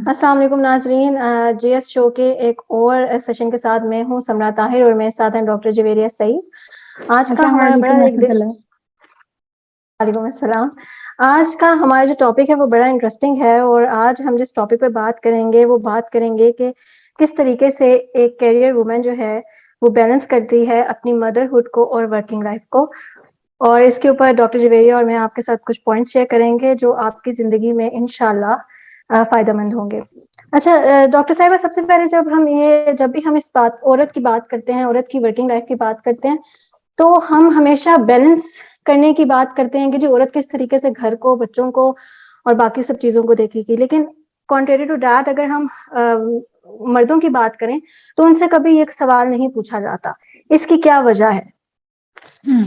السلام علیکم ناظرین، جی ایس شو کے ایک اور سیشن کے ساتھ میں ہوں سمرا طاہر اور میرے ساتھ ہیں ڈاکٹر جویریہ سعید۔ آج کا السلام ہمارا بڑا علیکم ایک ورحمۃ اللہ۔ وعلیکم السلام۔ آج کا ہمارا جو ٹاپک ہے وہ بڑا انٹرسٹنگ ہے، اور آج ہم جس ٹاپک پہ بات کریں گے وہ بات کریں گے کہ کس طریقے سے ایک کیریئر وومن جو ہے وہ بیلنس کرتی ہے اپنی مدرہڈ کو اور ورکنگ لائف کو، اور اس کے اوپر ڈاکٹر جویریہ اور میں آپ کے ساتھ کچھ پوائنٹس شیئر کریں گے جو آپ کی زندگی میں انشاءاللہ فائدہ مند ہوں گے۔ اچھا ڈاکٹر صاحبہ، سب سے پہلے جب بھی ہم اس عورت کی بات کرتے ہیں، عورت کی ورکنگ لائف کی بات کرتے ہیں، تو ہم ہمیشہ بیلنس کرنے کی بات کرتے ہیں کہ جی عورت کس طریقے سے گھر کو، بچوں کو اور باقی سب چیزوں کو دیکھے گی، لیکن کانٹریری ٹو دیٹ اگر ہم مردوں کی بات کریں تو ان سے کبھی ایک سوال نہیں پوچھا جاتا۔ اس کی کیا وجہ ہے؟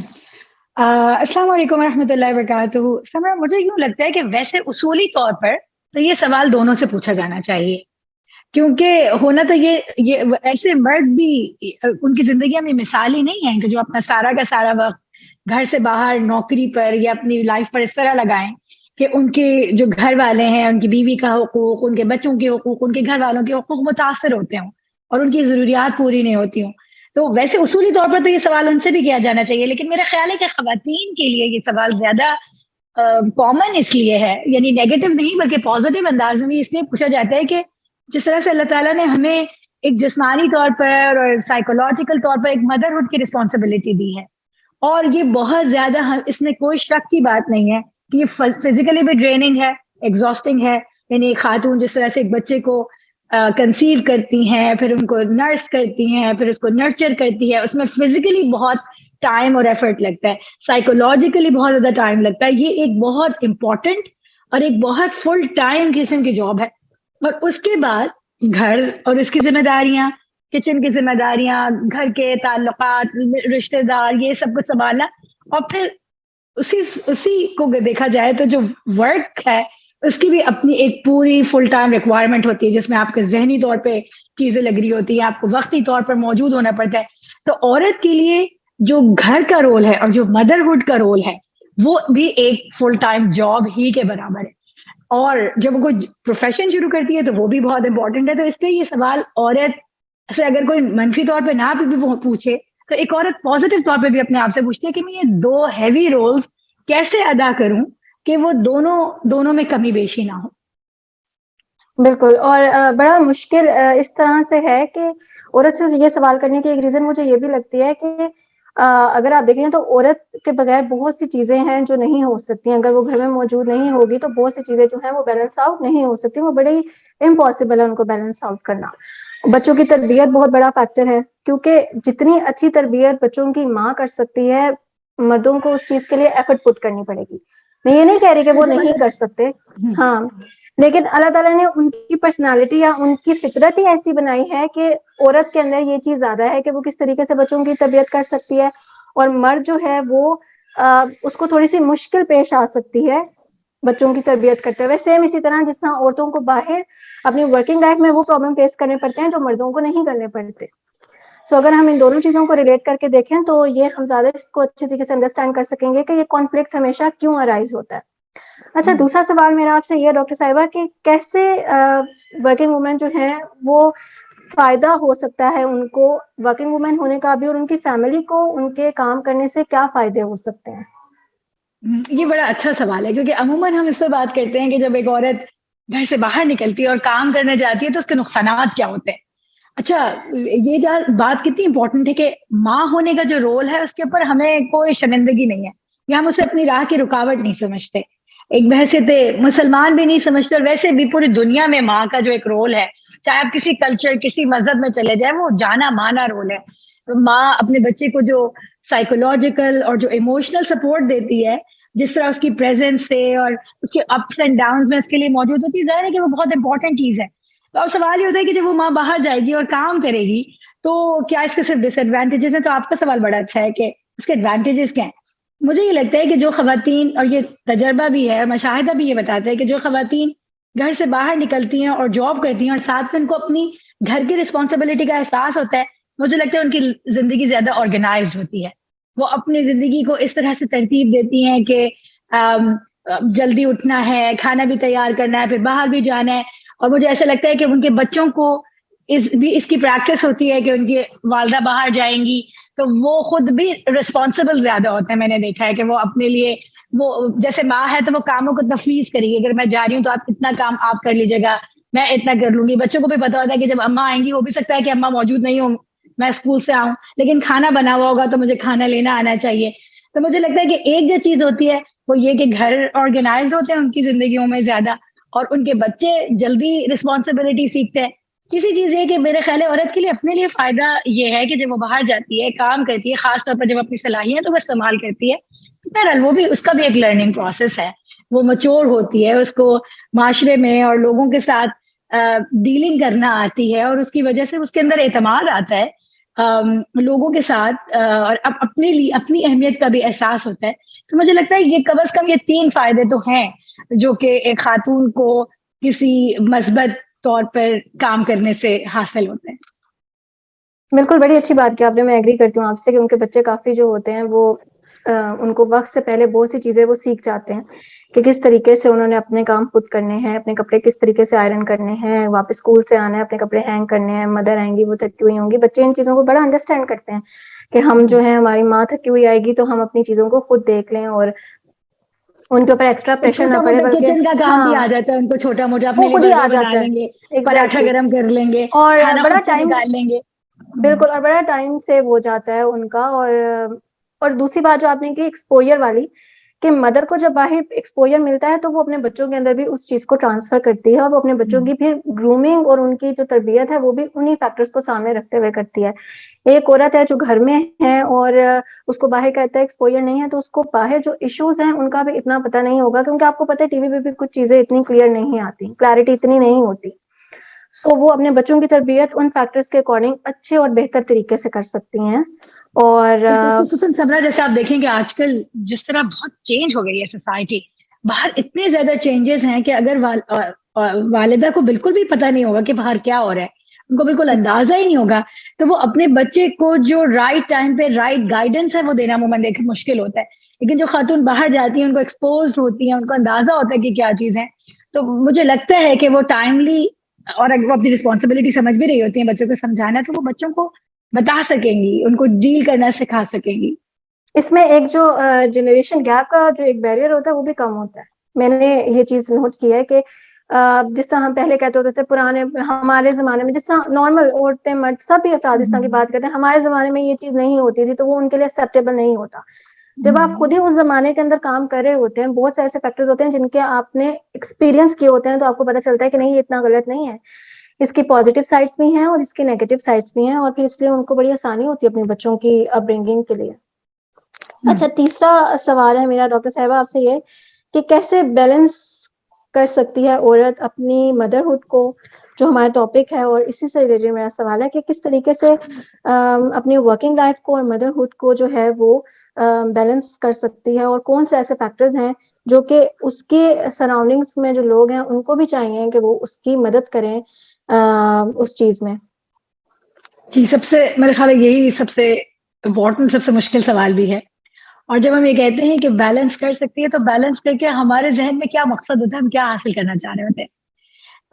السلام علیکم ورحمۃ اللہ وبرکاتہ۔ سمر، مجھے یوں لگتا ہے کہ ویسے اصولی طور پر تو یہ سوال دونوں سے پوچھا جانا چاہیے، کیونکہ ہونا تو یہ ایسے مرد بھی ان کی زندگیاں میں مثالی نہیں ہیں کہ جو اپنا سارا کا سارا وقت گھر سے باہر نوکری پر یا اپنی لائف پر اس طرح لگائیں کہ ان کے جو گھر والے ہیں، ان کی بیوی کا حقوق، ان کے بچوں کے حقوق، ان کے گھر والوں کے حقوق متاثر ہوتے ہوں اور ان کی ضروریات پوری نہیں ہوتی ہوں۔ تو ویسے اصولی طور پر تو یہ سوال ان سے بھی کیا جانا چاہیے، لیکن میرا خیال ہے کہ خواتین کے لیے یہ سوال زیادہ کامن اس لیے ہے، یعنی نیگیٹو نہیں بلکہ پازیٹیو انداز میں بھی اس لیے پوچھا جاتا ہے کہ جس طرح سے اللہ تعالیٰ نے ہمیں ایک جسمانی طور پر اور سائیکولوجیکل طور پر ایک مدرہڈ کی رسپانسبلٹی دی ہے، اور یہ بہت زیادہ اس میں کوئی شک کی بات نہیں ہے کہ یہ فزیکلی بھی ڈریننگ ہے، ایگزاسٹنگ ہے۔ یعنی ایک خاتون جس طرح سے ایک بچے کو کنسیو کرتی ہیں، پھر ان کو نرس کرتی ہیں، پھر اس کو نرچر کرتی ہے، اس میں فزیکلی بہت ٹائم اور ایفرٹ لگتا ہے، سائیکولوجیکلی بہت زیادہ ٹائم لگتا ہے۔ یہ ایک بہت امپورٹنٹ اور ایک بہت فل ٹائم قسم کی جاب ہے، اور اس کے بعد گھر اور اس کی ذمہ داریاں، کچن کی ذمہ داریاں، گھر کے تعلقات، رشتہ دار، یہ سب کچھ سنبھالنا، اور پھر اسی کو دیکھا جائے تو جو ورک ہے اس کی بھی اپنی ایک پوری فل ٹائم ریکوائرمنٹ ہوتی ہے، جس میں آپ کے ذہنی طور پہ چیزیں لگ رہی ہوتی ہیں، آپ کو وقتی طور پر موجود ہونا پڑتا ہے۔ تو عورت کے لیے جو گھر کا رول ہے اور جو مدرہڈ کا رول ہے وہ بھی ایک فل ٹائم جاب ہی کے برابر ہے، اور جب وہ کوئی پروفیشن شروع کرتی ہے تو وہ بھی بہت امپورٹنٹ ہے۔ تو اس لیے یہ سوال عورت سے اگر کوئی منفی طور پہ نہ بھی وہ پوچھے تو ایک عورت پازیٹیو طور پہ بھی اپنے آپ سے پوچھتی ہے کہ میں یہ دو ہیوی رولز کیسے ادا کروں کہ وہ دونوں میں کمی بیشی نہ ہو۔ بالکل، اور بڑا مشکل اس طرح سے ہے کہ عورت سے یہ سوال کرنے کی ایک ریزن مجھے یہ بھی لگتی ہے کہ اگر آپ دیکھیں تو عورت کے بغیر بہت سی چیزیں ہیں جو نہیں ہو سکتی، اگر وہ گھر میں موجود نہیں ہوگی تو بہت سی چیزیں جو ہیں وہ بیلنس آؤٹ نہیں ہو سکتی، وہ بڑی امپاسبل ہے ان کو بیلنس آؤٹ کرنا۔ بچوں کی تربیت بہت بڑا فیکٹر ہے، کیونکہ جتنی اچھی تربیت بچوں کی ماں کر سکتی ہے، مردوں کو اس چیز کے لیے ایفرٹ پٹ کرنی پڑے گی۔ میں یہ نہیں کہہ رہی کہ وہ نہیں کر سکتے، ہاں، لیکن اللہ تعالیٰ نے ان کی پرسنالٹی یا ان کی فطرت ہی ایسی بنائی ہے کہ عورت کے اندر یہ چیز زیادہ ہے کہ وہ کس طریقے سے بچوں کی تربیت کر سکتی ہے، اور مرد جو ہے وہ اس کو تھوڑی سی مشکل پیش آ سکتی ہے بچوں کی تربیت کرتے ہوئے، سیم اسی طرح جس طرح عورتوں کو باہر اپنی ورکنگ لائف میں وہ پرابلم فیس کرنے پڑتے ہیں جو مردوں کو نہیں کرنے پڑتے۔ سو اگر ہم ان دونوں چیزوں کو ریلیٹ کر کے دیکھیں تو یہ ہم زیادہ اس کو اچھی طریقے سے انڈرسٹینڈ کر سکیں گے کہ یہ کانفلکٹ ہمیشہ کیوں ارائز ہوتا ہے۔ اچھا، دوسرا سوال میرا آپ سے یہ ڈاکٹر صاحبہ کہ کیسے ورکنگ وومن جو ہیں وہ فائدہ ہو سکتا ہے ان کو ورکنگ وومن ہونے کا بھی، اور ان کی فیملی کو ان کے کام کرنے سے کیا فائدے ہو سکتے ہیں؟ یہ بڑا اچھا سوال ہے، کیونکہ عموماً ہم اس پہ بات کرتے ہیں کہ جب ایک عورت گھر سے باہر نکلتی ہے اور کام کرنے جاتی ہے تو اس کے نقصانات کیا ہوتے ہیں۔ اچھا، یہ بات کتنی امپورٹنٹ ہے کہ ماں ہونے کا جو رول ہے اس کے اوپر ہمیں کوئی شرمندگی نہیں ہے، یا ہم اسے اپنی راہ کی رکاوٹ نہیں سمجھتے، ایک بحیثیت مسلمان بھی نہیں سمجھتے، اور ویسے بھی پوری دنیا میں ماں کا جو ایک رول ہے، چاہے آپ کسی کلچر، کسی مذہب میں چلے جائیں، وہ جانا مانا رول ہے۔ ماں اپنے بچے کو جو سائیکولوجیکل اور جو ایموشنل سپورٹ دیتی ہے، جس طرح اس کی پریزنس سے اور اس کے اپس اینڈ ڈاؤنز میں اس کے لیے موجود ہوتی ہے، ظاہر ہے کہ وہ بہت امپورٹنٹ چیز ہے۔ تو اب سوال یہ ہوتا ہے کہ جب وہ ماں باہر جائے گی اور کام کرے گی تو کیا اس کے صرف ڈس ایڈوانٹیجز ہیں؟ تو آپ کا سوال بڑا اچھا ہے کہ اس کے ایڈوانٹیجز کیا ہیں۔ مجھے یہ لگتا ہے کہ جو خواتین، اور یہ تجربہ بھی ہے اور مشاہدہ بھی یہ بتاتا ہے کہ جو خواتین گھر سے باہر نکلتی ہیں اور جاب کرتی ہیں اور ساتھ میں ان کو اپنی گھر کی رسپانسبلٹی کا احساس ہوتا ہے، مجھے لگتا ہے ان کی زندگی زیادہ آرگنائزڈ ہوتی ہے، وہ اپنی زندگی کو اس طرح سے ترتیب دیتی ہیں کہ جلدی اٹھنا ہے، کھانا بھی تیار کرنا ہے، پھر باہر بھی جانا ہے، اور مجھے ایسا لگتا ہے کہ ان کے بچوں کو اس کی پریکٹس ہوتی ہے کہ ان کی والدہ باہر جائیں گی تو وہ خود بھی رسپانسبل زیادہ ہوتے ہیں. میں نے دیکھا ہے کہ وہ اپنے لیے وہ جیسے ماں ہے تو وہ کاموں کو تفویض کرے گی, اگر میں جا رہی ہوں تو آپ اتنا کام آپ کر لیجیے گا, میں اتنا کر لوں گی. بچوں کو بھی پتا ہوتا ہے کہ جب اماں آئیں گی ہو بھی سکتا ہے کہ اماں موجود نہیں ہوں, میں اسکول سے آؤں لیکن کھانا بنا ہوا ہوگا تو مجھے کھانا لینا آنا چاہیے. تو مجھے لگتا ہے کہ ایک جو چیز ہوتی ہے وہ یہ کہ گھر آرگنائز ہوتے ہیں ان کی زندگیوں میں زیادہ, اور ان کے بچے جلدی رسپانسبلٹی سیکھتے ہیں. کسی چیز یہ کہ میرے خیال ہے عورت کے لیے اپنے لیے فائدہ یہ ہے کہ جب وہ باہر جاتی ہے کام کرتی ہے, خاص طور پر جب اپنی صلاحیتوں کا استعمال کرتی ہے, تو بہرحال وہ بھی اس کا بھی ایک لرننگ پروسیس ہے, وہ میچور ہوتی ہے, اس کو معاشرے میں اور لوگوں کے ساتھ ڈیلنگ کرنا آتی ہے, اور اس کی وجہ سے اس کے اندر اعتماد آتا ہے لوگوں کے ساتھ, اور اپنے لیے اپنی اہمیت کا بھی احساس ہوتا ہے. تو مجھے لگتا ہے یہ کم از کم یہ 3 فائدے تو ہیں جو کہ ایک خاتون کو کسی مثبت طور پر کام کرنے سے حاصل ہوتے ہیں. بالکل, بڑی اچھی بات کی آپ نے, میں ایگری کرتی ہوں آپ سے کہ ان کے بچے کافی جو ہوتے ہیں وہ ان کو وقت سے پہلے بہت سی چیزیں وہ سیکھ جاتے ہیں کہ کس طریقے سے انہوں نے اپنے کام خود کرنے ہیں, اپنے کپڑے کس طریقے سے آئرن کرنے ہیں, واپس اسکول سے آنا ہے اپنے کپڑے ہینگ کرنے ہیں, مدر آئیں گی وہ تھکی ہوئی ہوں گی. بچے ان چیزوں کو بڑا انڈرسٹینڈ کرتے ہیں کہ ہم جو ہے ہماری ماں تھکی ہوئی آئے گی تو ہم اپنی چیزوں کو خود دیکھ لیں اور ان کے اوپر ایکسٹرا پریشر نہ چھوٹا پڑے, موٹا بلکہ کچن کا کام بھی آ ہاں جاتا ہے ان کو, چھوٹا موٹا وہ اپنے لیے خود ہی آ برگر بنا جاتا لیں گے, ہے. پراٹھا ایگزیکٹلی. گرم کر لیں گے, اور کھانا بڑا خود سے ٹائم, نکال لیں گے. بالکل, اور بڑا ٹائم سیو ہو جاتا ہے ان کا. اور دوسری بات جو آپ نے کی ایکسپوئر والی, کہ مدر کو جب باہر ایکسپوئر ملتا ہے تو وہ اپنے بچوں کے اندر بھی اس چیز کو ٹرانسفر کرتی ہے, اور وہ اپنے بچوں کی پھر گرومنگ اور ان کی جو تربیت ہے وہ بھی انہی فیکٹرز کو سامنے رکھتے ہوئے کرتی ہے. ایک عورت ہے جو گھر میں ہے اور اس کو باہر کا اتنا ایکسپوئر نہیں ہے, تو اس کو باہر جو ایشوز ہیں ان کا بھی اتنا پتہ نہیں ہوگا, کیونکہ آپ کو پتہ ہے ٹی وی پہ بھی کچھ چیزیں اتنی کلیئر نہیں آتی, کلیئرٹی اتنی نہیں ہوتی. سو وہ اپنے بچوں کی تربیت ان فیکٹرز کے اکارڈنگ اچھے اور بہتر طریقے سے کر سکتی ہیں. اور بالکل, خصوصاً سمرا جیسے آپ دیکھیں کہ آج کل جس طرح بہت چینج ہو گئی ہے سوسائٹی, باہر اتنے زیادہ چینجز ہیں کہ اگر والدہ کو بالکل بھی پتہ نہیں ہوگا کہ باہر کیا ہو رہا ہے, ان کو بالکل اندازہ ہی نہیں ہوگا, تو وہ اپنے بچے کو جو رائٹ ٹائم پہ رائٹ گائیڈنس ہے وہ دینا عموماً مشکل ہوتا ہے. لیکن جو خاتون باہر جاتی ہیں ان کو ایکسپوزڈ ہوتی ہیں, ان کو اندازہ ہوتا ہے کہ کیا چیز ہے, تو مجھے لگتا ہے کہ وہ ٹائملی, اور اگر وہ اپنی رسپانسبلٹی سمجھ بھی رہی ہوتی ہیں بچوں کو سمجھانا, تو وہ بچوں کو بتا سکیں گی, ان کو ڈیل کرنا سکھا سکیں گی. اس میں ایک جو جنریشن گیپ کا جو ایک بیریئر ہوتا ہے وہ بھی کم ہوتا ہے. میں نے یہ چیز نوٹ کی ہے کہ جس طرح ہم پہلے کہتے ہوتے تھے پرانے ہمارے زمانے میں, جس طرح نارمل عورتیں مرد سب افراد کی بات کرتے ہیں, ہمارے زمانے میں یہ چیز نہیں ہوتی تھی, تو وہ ان کے لیے ایکسیپٹیبل نہیں ہوتا. جب آپ خود ہی اس زمانے کے اندر کام کر رہے ہوتے ہیں, بہت سے ایسے فیکٹرز ہوتے ہیں جن کے آپ نے ایکسپیرینس کیے ہوتے ہیں, تو آپ کو پتہ چلتا ہے کہ نہیں یہ اتنا غلط نہیں ہے, اس کی پازیٹیو سائڈس بھی ہیں اور اس کی نیگیٹو سائڈس بھی ہیں, اور پھر اس لیے ان کو بڑی آسانی ہوتی ہے اپنے بچوں کی اپ برنگنگ کے لیے. اچھا, تیسرا سوال ہے میرا ڈاکٹر صاحبہ آپ سے یہ کہ کیسے بیلنس کر سکتی ہے عورت اپنی مدرہڈ کو, جو ہمارا ٹاپک ہے, اور اسی سے ریلیٹڈ میرا سوال ہے کہ کس طریقے سے اپنی ورکنگ لائف کو اور مدرہڈ کو جو ہے وہ بیلنس کر سکتی ہے, اور کون سے ایسے فیکٹرز ہیں جو کہ اس کے سراؤنڈنگس میں جو لوگ ہیں ان کو بھی چاہیے کہ وہ اس کی مدد کریں اس چیز میں. جی, سب سے میرے خیال ہے یہی سب سے امپورٹنٹ, سب سے مشکل سوال بھی ہے. اور جب ہم یہ کہتے ہیں کہ بیلنس کر سکتی ہے, تو بیلنس کر کے ہمارے ذہن میں کیا مقصد ہوتا ہے, ہم کیا حاصل کرنا چاہ رہے ہوتے ہیں,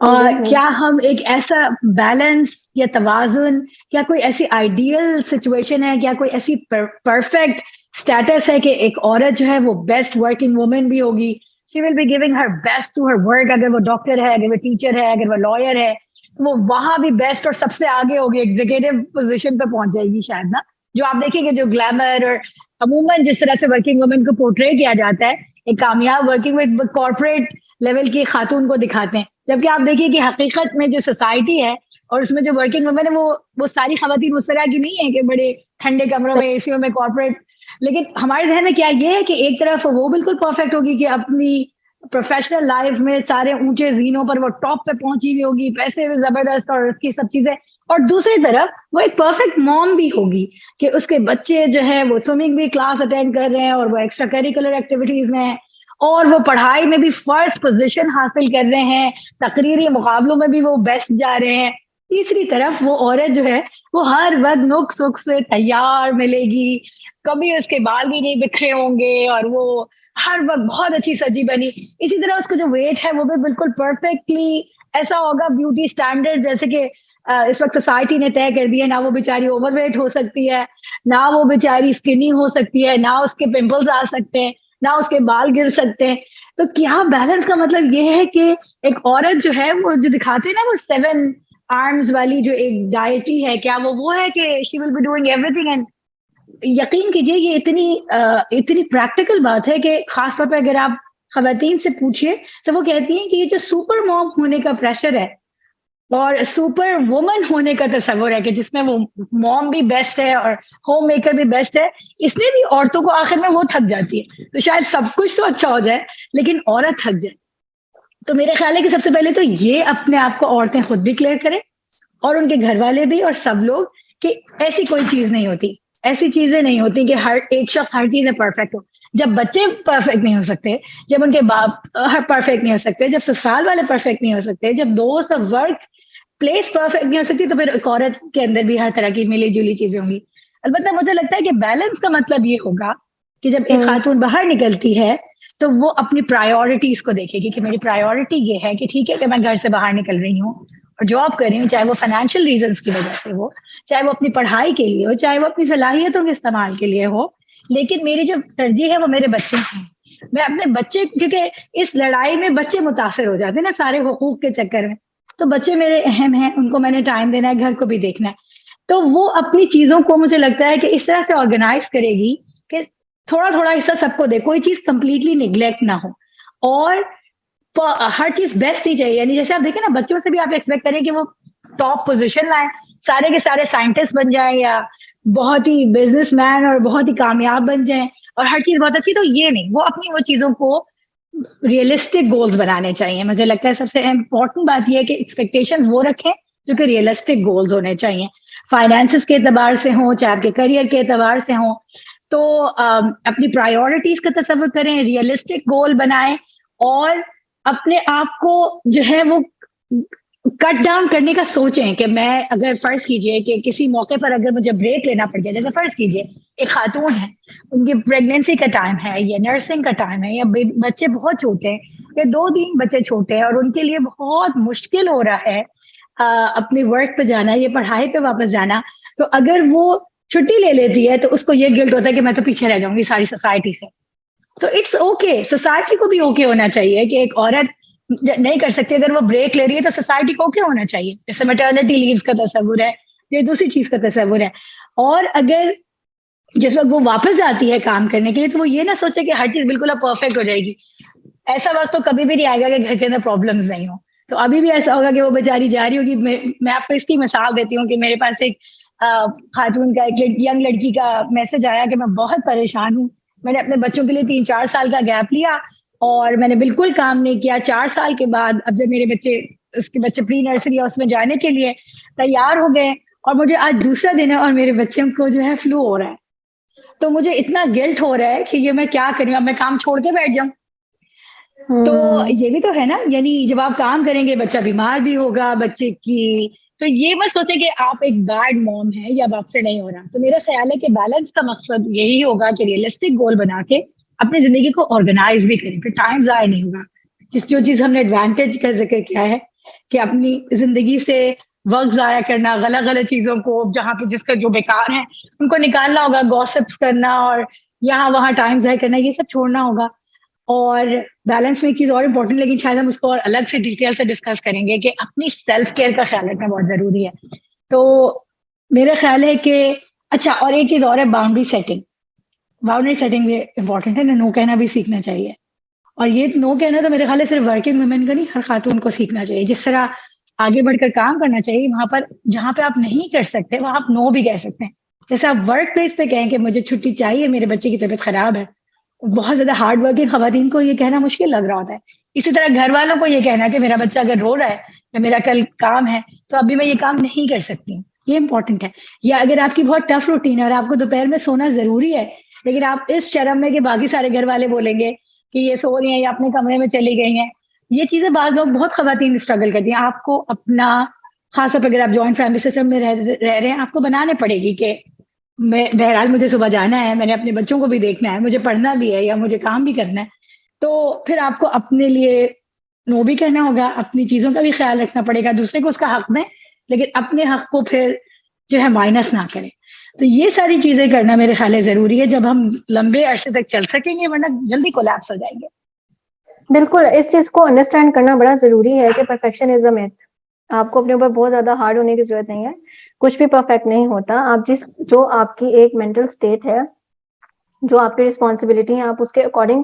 اور ایگزیکٹلی. کیا ہم ایک ایسا بیلنس یا توازن, کیا کوئی ایسی آئیڈیل سچویشن ہے, کیا کوئی ایسی پرفیکٹ اسٹیٹس ہے کہ ایک عورت جو ہے وہ بیسٹ ورکنگ وومن بھی ہوگی, she will be giving her best to her work, اگر وہ ڈاکٹر ہے, اگر وہ ٹیچر ہے, اگر وہ لائر ہے, وہ وہاں بھی بیسٹ اور سب سے آگے ہوگی, ایگزیکٹو پوزیشن پہ پہنچ جائے گی شاید نا. جو آپ دیکھیں گے جو گلیمر اور عموماً جس طرح سے ورکنگ وومن کو پورٹری کیا جاتا ہے, ایک کامیاب ورکنگ میں کارپوریٹ لیول کی خاتون کو دکھاتے ہیں, جبکہ آپ دیکھیے کہ حقیقت میں جو سوسائٹی ہے اور اس میں جو ورکنگ وومن ہے وہ ساری خواتین اس طرح کی نہیں ہے کہ بڑے ٹھنڈے کمروں میں, اے سیوں میں, کارپوریٹ. لیکن ہمارے ذہن میں کیا یہ ہے کہ ایک طرف وہ بالکل پرفیکٹ ہوگی کہ اپنی پروفیشنل لائف میں سارے اونچے زینوں پر وہ ٹاپ پہ پہنچی ہوئی ہوگی, پیسے بھی زبردست اور اس کی سب چیزیں, اور دوسری طرف وہ ایک پرفیکٹ موم بھی ہوگی کہ اس کے بچے جو ہے وہ سوئمنگ بھی کلاس اٹینڈ کر رہے ہیں, اور وہ ایکسٹرا کریکولر ایکٹیویٹیز میں ہیں, اور وہ پڑھائی میں بھی فرسٹ پوزیشن حاصل کر رہے ہیں, تقریری مقابلوں میں بھی وہ بیسٹ جا رہے ہیں. تیسری طرف وہ عورت جو ہے وہ ہر وقت نک سک سے تیار ملے گی, کبھی اس کے بال بھی نہیں بکھرے ہوں گے, اور وہ ہر وقت بہت اچھی سجی بنی. اسی طرح اس کو جو ویٹ ہے وہ بھی بالکل پرفیکٹلی ایسا ہوگا بیوٹی اسٹینڈرڈ جیسے کہ اس وقت سوسائٹی نے طے کر دیا، نہ وہ بیچاری اوور ویٹ ہو سکتی ہے، نہ وہ بیچاری اسکنی ہو سکتی ہے، نہ اس کے پمپلز آ سکتے ہیں، نہ اس کے بال گر سکتے ہیں. تو کیا بیلنس کا مطلب یہ ہے کہ ایک عورت جو ہے وہ جو دکھاتے ہیں نا وہ 7 arms والی جو ایک ڈائٹی ہے، کیا وہ ہے کہ she will be doing everything? And یقین کیجیے یہ اتنی پریکٹیکل بات ہے کہ خاص طور پہ اگر آپ خواتین سے پوچھیے تو وہ کہتی ہیں کہ یہ جو سپر موم ہونے کا پریشر ہے اور سپر وومن ہونے کا تصور ہے کہ جس میں وہ موم بھی بیسٹ ہے اور ہوم میکر بھی بیسٹ ہے، اس لیے بھی عورتوں کو آخر میں وہ تھک جاتی ہے. تو شاید سب کچھ تو اچھا ہو جائے لیکن عورت تھک جائے. تو میرا خیال ہے کہ سب سے پہلے تو یہ اپنے آپ کو عورتیں خود بھی کلیئر کریں اور ان کے گھر والے بھی اور سب لوگ کہ ایسی کوئی چیز نہیں ہوتی، ایسی چیزیں نہیں ہوتی کہ ہر ایک شخص ہر چیز میں پرفیکٹ ہو. جب بچے پرفیکٹ نہیں ہو سکتے، جب ان کے باپ ہر پرفیکٹ نہیں ہو سکتے، جب سسرال والے پرفیکٹ نہیں ہو سکتے، جب دوست اور ورک پلیس پرفیکٹ نہیں ہو سکتی، تو پھر ایک عورت کے اندر بھی ہر طرح کی ملی جلی چیزیں ہوں گی. البتہ مجھے لگتا ہے کہ بیلنس کا مطلب یہ ہوگا کہ جب ایک ہوں خاتون باہر نکلتی ہے تو وہ اپنی پرائیورٹیز کو دیکھے گی کہ میری پرائیورٹی یہ ہے کہ ٹھیک ہے کہ میں گھر سے باہر نکل رہی ہوں اور جاب کر رہی ہوں، چاہے وہ فائنینشیل ریزنس کی وجہ سے ہو، چاہے وہ اپنی پڑھائی کے لیے ہو، چاہے وہ اپنی صلاحیتوں کے استعمال کے لیے ہو، لیکن میری جو ترجیح ہے وہ میرے بچے ہیں. میں اپنے بچے، کیونکہ اس لڑائی میں بچے متاثر ہو جاتے ہیں نا سارے حقوق کے چکر میں، تو بچے میرے اہم ہیں، ان کو میں نے ٹائم دینا ہے، گھر کو بھی دیکھنا ہے. تو وہ اپنی چیزوں کو مجھے لگتا ہے کہ اس طرح سے آرگنائز کرے گی کہ تھوڑا تھوڑا حصہ سب کو دے، کوئی چیز کمپلیٹلی نیگلیکٹ نہ ہو. اور ہر چیز بیسٹ ہی چاہیے. یعنی جیسے آپ دیکھیں نا بچوں سے بھی آپ ایکسپیکٹ کریں کہ وہ ٹاپ پوزیشن لائیں، سارے کے سارے سائنٹسٹ بن جائیں یا بہت ہی بزنس مین اور بہت ہی کامیاب بن جائیں اور ہر چیز بہت اچھی. تو یہ نہیں، وہ اپنی وہ چیزوں کو ریئلسٹک گولز بنانے چاہیے. مجھے لگتا ہے سب سے امپورٹنٹ بات یہ ہے کہ ایکسپیکٹیشن وہ رکھیں جو کہ ریئلسٹک گولز ہونے چاہیے، فائنینسز کے اعتبار سے ہوں، چاہے آپ کے کریئر کے اعتبار سے ہوں. تو اپنی پرائیورٹیز کا تصور کریں، ریئلسٹک گول بنائیں اور اپنے آپ کو جو ہے وہ کٹ ڈاؤن کرنے کا سوچیں کہ میں اگر فرض کیجئے کہ کسی موقع پر اگر مجھے بریک لینا پڑ گیا، جیسے فرض کیجئے ایک خاتون ہے، ان کی پریگنینسی کا ٹائم ہے یا نرسنگ کا ٹائم ہے یا بچے بہت چھوٹے ہیں یا 2 3 بچے چھوٹے ہیں اور ان کے لیے بہت مشکل ہو رہا ہے اپنی ورک پہ جانا، یہ پڑھائی پہ واپس جانا. تو اگر وہ چھٹی لے لیتی ہے تو اس کو یہ گلٹ ہوتا ہے کہ میں تو پیچھے رہ جاؤں گی ساری سوسائٹی سے. تو اٹس اوکے، سوسائٹی کو بھی اوکے ہونا چاہیے کہ ایک عورت نہیں کر سکتی، اگر وہ بریک لے رہی ہے تو سوسائٹی کو اوکے ہونا چاہیے. جیسے میٹرنٹی لیوز کا تصور ہے، یہ دوسری چیز کا تصور ہے. اور اگر جس وقت وہ واپس جاتی ہے کام کرنے کے لیے تو وہ یہ نہ سوچے کہ ہر چیز بالکل اب پرفیکٹ ہو جائے گی. ایسا وقت تو کبھی بھی نہیں آئے گا کہ گھر کے اندر پرابلمز نہیں ہوں. تو ابھی بھی ایسا ہوگا کہ وہ بیچاری جا رہی ہوگی. میں آپ کو اس کی مثال دیتی ہوں کہ میرے پاس ایک خاتون کا، ایک ینگ لڑکی کا میسج آیا کہ میں بہت پریشان ہوں، میں نے اپنے بچوں کے لیے 3 4 سال کا گیپ لیا اور میں نے بالکل کام نہیں کیا. 4 سال کے بعد اب جب میرے بچے، اس کے بچے پری نرسری اور اس میں جانے کے لیے تیار ہو گئے اور مجھے آج دوسرا دن ہے اور میرے بچوں کو جو ہے فلو ہو رہا ہے، تو مجھے اتنا گلٹ ہو رہا ہے کہ یہ میں کیا کروں، اب میں کام چھوڑ کے بیٹھ جاؤں. تو ہوں یہ بھی تو ہے نا، یعنی جب آپ کام کریں گے بچہ بیمار بھی ہوگا بچے کی. تو یہ مت سوچے کہ آپ ایک بیڈ موم ہیں یا اب آپ سے نہیں ہو رہا. تو میرا خیال ہے کہ بیلنس کا مقصد یہی ہوگا کہ ریئلسٹک گول بنا کے اپنی زندگی کو آرگنائز بھی کریں، پھر ٹائم ضائع نہیں ہوگا. جو چیز ہم نے ایڈوانٹیج کا ذکر کیا ہے کہ اپنی زندگی سے وقت ضائع کرنا، غلط غلط چیزوں کو جہاں پہ جس کا جو بیکار ہیں ان کو نکالنا ہوگا، گوسپس کرنا اور یہاں وہاں ٹائم ضائع کرنا، یہ سب چھوڑنا ہوگا. اور بیلنس میں ایک چیز اور امپورٹنٹ، لیکن شاید ہم اس کو اور الگ سے ڈیٹیل سے ڈسکس کریں گے، کہ اپنی سیلف کیئر کا خیال رکھنا بہت ضروری ہے. تو میرا خیال ہے کہ اچھا، اور ایک چیز اور ہے باؤنڈری سیٹنگ. باؤنڈری سیٹنگ بھی امپورٹنٹ ہے، نو کہنا بھی سیکھنا چاہیے. اور یہ نو کہنا تو میرے خیال ہے صرف ورکنگ ویمن کا نہیں، ہر خاتون کو سیکھنا چاہیے. جس طرح آگے بڑھ کر کام کرنا چاہیے، وہاں پر جہاں پہ آپ نہیں کر سکتے وہاں آپ نو بھی کہہ سکتے ہیں. جیسے آپ ورک پلیس پہ کہیں کہ مجھے چھٹی چاہیے، میرے بچے کی طبیعت خراب ہے. بہت زیادہ ہارڈ ورکنگ خواتین کو یہ کہنا مشکل لگ رہا ہوتا ہے. اسی طرح گھر والوں کو یہ کہنا کہ میرا بچہ اگر رو رہا ہے یا میرا کل کام ہے تو ابھی میں یہ کام نہیں کر سکتی ہوں، یہ امپورٹنٹ ہے. یا اگر آپ کی بہت ٹف روٹین ہے اور آپ کو دوپہر میں سونا ضروری ہے، لیکن آپ اس شرم میں کہ باقی سارے گھر والے بولیں گے کہ یہ سو رہی ہیں یا اپنے کمرے میں چلی گئی ہیں. یہ چیزیں بعض لوگ، بہت خواتین اسٹرگل کرتی ہیں. آپ کو اپنا، خاص طور پہ اگر آپ جوائنٹ فیملی سسٹم میں رہ رہے ہیں، آپ کو بنانے پڑے گی کہ میں بہرحال مجھے صبح جانا ہے، میں نے اپنے بچوں کو بھی دیکھنا ہے، مجھے پڑھنا بھی ہے یا مجھے کام بھی کرنا ہے. تو پھر آپ کو اپنے لیے نو بھی کہنا ہوگا, اپنی چیزوں کا بھی خیال رکھنا پڑے گا, دوسرے کو اس کا حق دیں لیکن اپنے حق کو پھر جو ہے مائنس نہ کریں. تو یہ ساری چیزیں کرنا میرے خیال ہے ضروری ہے جب ہم لمبے عرصے تک چل سکیں گے, ورنہ جلدی کولیپس ہو جائیں گے. بالکل, اس چیز کو انڈرسٹینڈ کرنا بڑا ضروری ہے کہ پرفیکشنزم ہے, آپ کو اپنے اوپر بہت زیادہ ہارڈ ہونے کی ضرورت نہیں ہے, کچھ بھی پرفیکٹ نہیں ہوتا. آپ جو آپ کی ایک مینٹل اسٹیٹ ہے, جو آپ کی رسپانسبلٹی ہے, آپ اس کے اکارڈنگ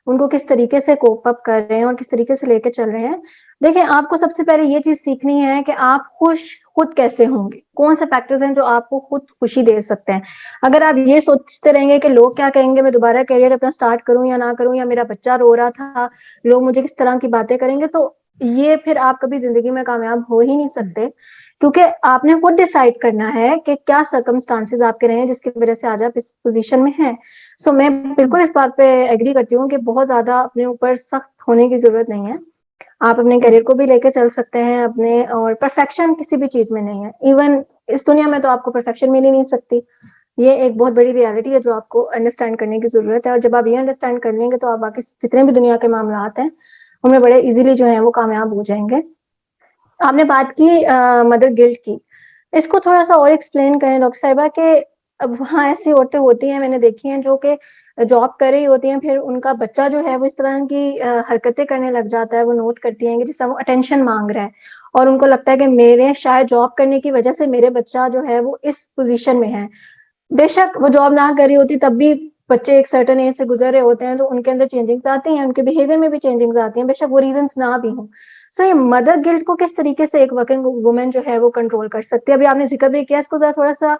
ان کو کس طریقے سے کوپ اپ کر رہے ہیں اور کس طریقے سے لے کے چل رہے ہیں. دیکھیں, آپ کو سب سے پہلے یہ چیز سیکھنی ہے کہ آپ خود کیسے ہوں گے, کون سے فیکٹرز ہیں جو آپ کو خود خوشی دے سکتے ہیں. اگر آپ یہ سوچتے رہیں گے کہ لوگ کیا کہیں گے, میں دوبارہ کیریئر اپنا سٹارٹ کروں یا نہ کروں, یا میرا بچہ رو رہا تھا, لوگ مجھے کس طرح کی باتیں کریں گے, تو یہ پھر آپ کبھی زندگی میں کامیاب ہو ہی نہیں سکتے. کیونکہ آپ نے خود ڈیسائیڈ کرنا ہے کہ کیا سرکمسٹانسز آپ کے رہے ہیں جس کی وجہ سے آج آپ اس پوزیشن میں ہیں. سو میں بالکل اس بات پہ ایگری کرتی ہوں کہ بہت زیادہ اپنے اوپر سخت ہونے کی ضرورت نہیں ہے. آپ اپنے کیریئر کو بھی لے کے چل سکتے ہیں اپنے, اور پرفیکشن کسی بھی چیز میں نہیں ہے. ایون اس دنیا میں تو آپ کو پرفیکشن مل ہی نہیں سکتی, یہ ایک بہت بڑی ریالٹی ہے جو آپ کو انڈرسٹینڈ کرنے کی ضرورت ہے. اور جب آپ یہ انڈرسٹینڈ کر لیں گے تو آپ باقی جتنے بھی دنیا کے معاملات ہیں ان میں بڑے ایزیلی جو ہیں وہ کامیاب ہو جائیں گے. آپ نے بات کی مدر گلٹ کی, اس کو تھوڑا سا اور ایکسپلین کریں ڈاکٹر صاحبہ, کہ اب وہاں ایسی عورتیں ہوتی ہیں, میں نے دیکھی ہیں, جو کہ جاب کر رہی ہوتی ہیں, پھر ان کا بچہ جو ہے وہ اس طرح کی حرکتیں کرنے لگ جاتا ہے, وہ نوٹ کرتی ہیں کہ جس سے وہ اٹینشن مانگ رہا ہے, اور ان کو لگتا ہے کہ میرے شاید جاب کرنے کی وجہ سے میرے بچہ جو ہے وہ اس پوزیشن میں ہے. بے شک وہ جاب نہ کر رہی ہوتی تب بھی بچے ایک سرٹن ایج سے گزر رہے ہوتے ہیں, تو ان کے اندر چینجنگز آتی ہیں, ان کے بہیویئر میں بھی چینجنگز آتی ہیں, بے شک وہ ریزنس نہ بھی ہوں. سو یہ مدر گلٹ کو کس طریقے سے ایک ورکنگ وومن جو ہے وہ کنٹرول کر سکتی ہے؟ ابھی آپ نے ذکر بھی کیا, اس کو ذرا تھوڑا سا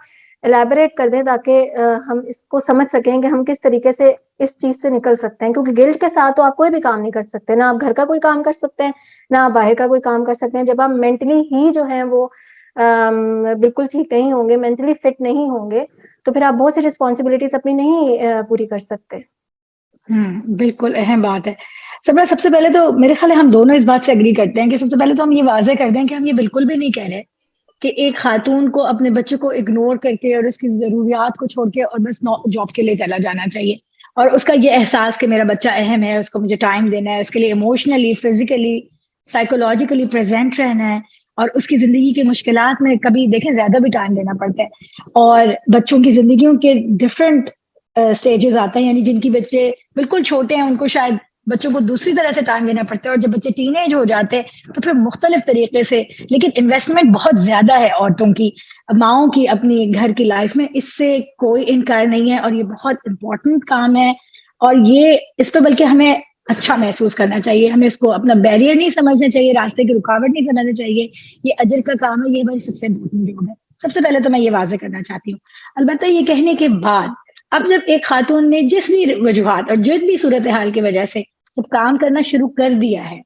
الیبوریٹ کر دیں تاکہ ہم اس کو سمجھ سکیں کہ ہم کس طریقے سے اس چیز سے نکل سکتے ہیں. کیونکہ گلٹ کے ساتھ تو آپ کوئی بھی کام نہیں کر سکتے, نہ آپ گھر کا کوئی کام کر سکتے ہیں, نہ آپ باہر کا کوئی کام کر سکتے ہیں. جب آپ مینٹلی ہی جو ہے وہ بالکل ٹھیک نہیں ہوں گے, مینٹلی فٹ نہیں ہوں گے, تو پھر آپ بہت سی رسپانسبلٹیز اپنی نہیں پوری کر سکتے. بالکل اہم بات ہے. سب سے پہلے تو میرے خیال ہے ہم دونوں اس بات سے اگری کرتے ہیں کہ سب سے پہلے تو ہم یہ واضح کر دیں کہ ہم یہ بالکل بھی نہیں کہہ رہے کہ ایک خاتون کو اپنے بچے کو اگنور کر کے اور اس کی ضروریات کو چھوڑ کے اور بس جاب کے لیے چلا جانا چاہیے, اور اس کا یہ احساس کہ میرا بچہ اہم ہے, اس کو مجھے ٹائم دینا ہے, اس کے لیے ایموشنلی, فزیکلی, سائیکولوجیکلی پریزنٹ رہنا ہے, اور اس کی زندگی کی مشکلات میں کبھی دیکھیں زیادہ بھی ٹائم دینا پڑتا ہے. اور بچوں کی زندگیوں کے ڈفرینٹ اسٹیجز آتے ہیں, یعنی جن کی بچے بالکل چھوٹے ہیں ان کو شاید بچوں کو دوسری طرح سے ٹائم دینا پڑتا ہے, اور جب بچے ٹین ایج ہو جاتے ہیں تو پھر مختلف طریقے سے, لیکن انویسٹمنٹ بہت زیادہ ہے عورتوں کی, ماؤں کی اپنی گھر کی لائف میں, اس سے کوئی انکار نہیں ہے, اور یہ بہت امپورٹنٹ کام ہے. اور یہ اس پہ بلکہ ہمیں اچھا محسوس کرنا چاہیے, ہمیں اس کو اپنا بیریئر نہیں سمجھنا چاہیے, راستے کی رکاوٹ نہیں سمجھنا چاہیے. یہ اجر کا کام ہے, یہ ہماری سب سے امپورٹنٹ جاب ہے. سب سے پہلے تو میں یہ واضح کرنا چاہتی ہوں. البتہ یہ کہنے کے بعد اب جب ایک خاتون نے جس بھی وجوہات اور جس بھی صورتحال کی وجہ سے جب کام کرنا شروع کر دیا ہے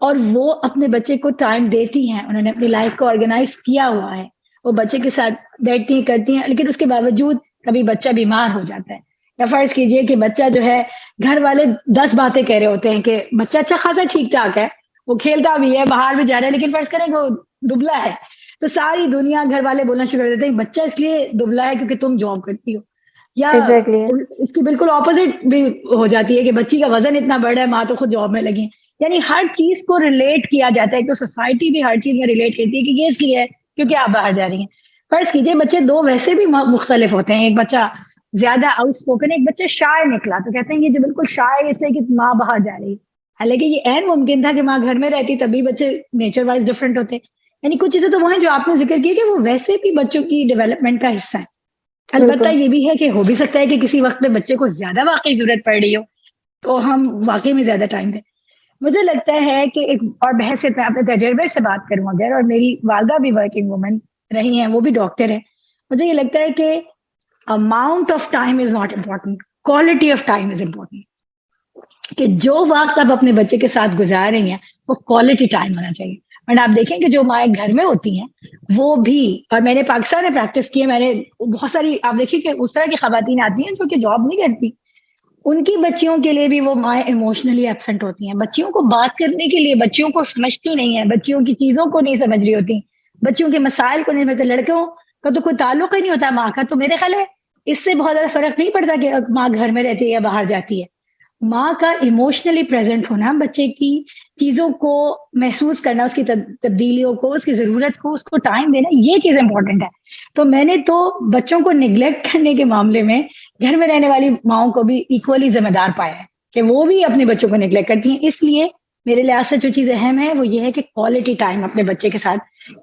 اور وہ اپنے بچے کو ٹائم دیتی ہیں, انہوں نے اپنی لائف کو آرگنائز کیا ہوا ہے, وہ بچے کے ساتھ بیٹھتی ہیں, کرتی ہیں, لیکن اس کے باوجود کبھی بچہ بیمار ہو جاتا ہے, یا فرض کیجئے کہ بچہ جو ہے گھر والے 10 باتیں کہہ رہے ہوتے ہیں کہ بچہ اچھا خاصا ٹھیک ٹھاک ہے, وہ کھیلتا بھی ہے, باہر بھی جا رہا ہے, لیکن فرض کریں کہ وہ دبلا ہے, تو ساری دنیا گھر والے بولنا شروع کر دیتے ہیں بچہ اس لیے دبلا ہے کیونکہ تم جاب کرتی ہو, یا ایگزیکٹلی. اس کی بالکل اپوزٹ بھی ہو جاتی ہے کہ بچی کا وزن اتنا بڑھ ہے, ماں تو خود جاب میں لگی. یعنی ہر چیز کو ریلیٹ کیا جاتا ہے, تو سوسائٹی بھی ہر چیز میں ریلیٹ کرتی ہے کہ یہ اس لیے ہے کیونکہ آپ باہر جا رہی ہیں. فرض کیجئے بچے دو ویسے بھی مختلف ہوتے ہیں, ایک بچہ زیادہ آؤٹ اسپوکن, ایک بچہ شائع نکلا, تو کہتے ہیں یہ جو بالکل شائع ہے اس لیے کہ ماں باہر جا رہی ہے, حالانکہ یہ عین ممکن تھا کہ ماں گھر میں رہتی, تبھی بچے نیچر وائز ڈفرینٹ ہوتے. یعنی کچھ چیزیں تو وہ ہیں جو آپ نے ذکر کی کہ وہ ویسے بھی بچوں کی ڈیولپمنٹ کا حصہ ہے. البتہ بالکل. یہ بھی ہے کہ ہو بھی سکتا ہے کہ کسی وقت میں بچے کو زیادہ واقعی ضرورت پڑ رہی ہو تو ہم واقعی میں زیادہ ٹائم دیں. مجھے لگتا ہے کہ ایک اور بحثیت میں اپنے تجربے سے بات کروں اگر, اور میری والدہ بھی ورکنگ وومن رہی ہیں, وہ بھی ڈاکٹر ہیں, مجھے یہ لگتا ہے کہ amount of time is not important, quality of time is important. کہ جو وقت آپ اپنے بچے کے ساتھ گزار رہی ہیں وہ کوالٹی ٹائم ہونا چاہیے. اور آپ دیکھیں کہ جو مائیں گھر میں ہوتی ہیں وہ بھی, اور میں نے پاکستان میں پریکٹس کی ہے, میں نے بہت ساری, آپ دیکھیے کہ اس طرح کی خواتین آتی ہیں جو کہ جاب نہیں کرتی, ان کی بچیوں کے لیے بھی وہ مائیں ایموشنلی ایبسنٹ ہوتی ہیں, بچیوں کو بات کرنے کے لیے, بچیوں کو سمجھتی نہیں ہے, بچیوں کی چیزوں کو نہیں سمجھ رہی ہوتی, بچیوں کے مسائل کو نہیں سمجھتے. لڑکوں کا تو کوئی تعلق ہی نہیں ہوتا ماں کا, تو میرے خیال ہے اس سے بہت زیادہ فرق نہیں پڑتا کہ ماں گھر میں رہتی ہے یا باہر جاتی ہے. माँ का इमोशनली प्रेजेंट होना, बच्चे की चीजों को महसूस करना, उसकी तब्दीलियों को, उसकी जरूरत को, उसको टाइम देना, ये चीज इंपॉर्टेंट है। तो मैंने तो बच्चों को निग्लेक्ट करने के मामले में घर में रहने वाली माओ को भी इक्वली जिम्मेदार पाया है कि वो भी अपने बच्चों को निग्लेक्ट करती हैं। इसलिए मेरे लिहाज से जो चीज अहम है वो ये है कि क्वालिटी टाइम अपने बच्चे के साथ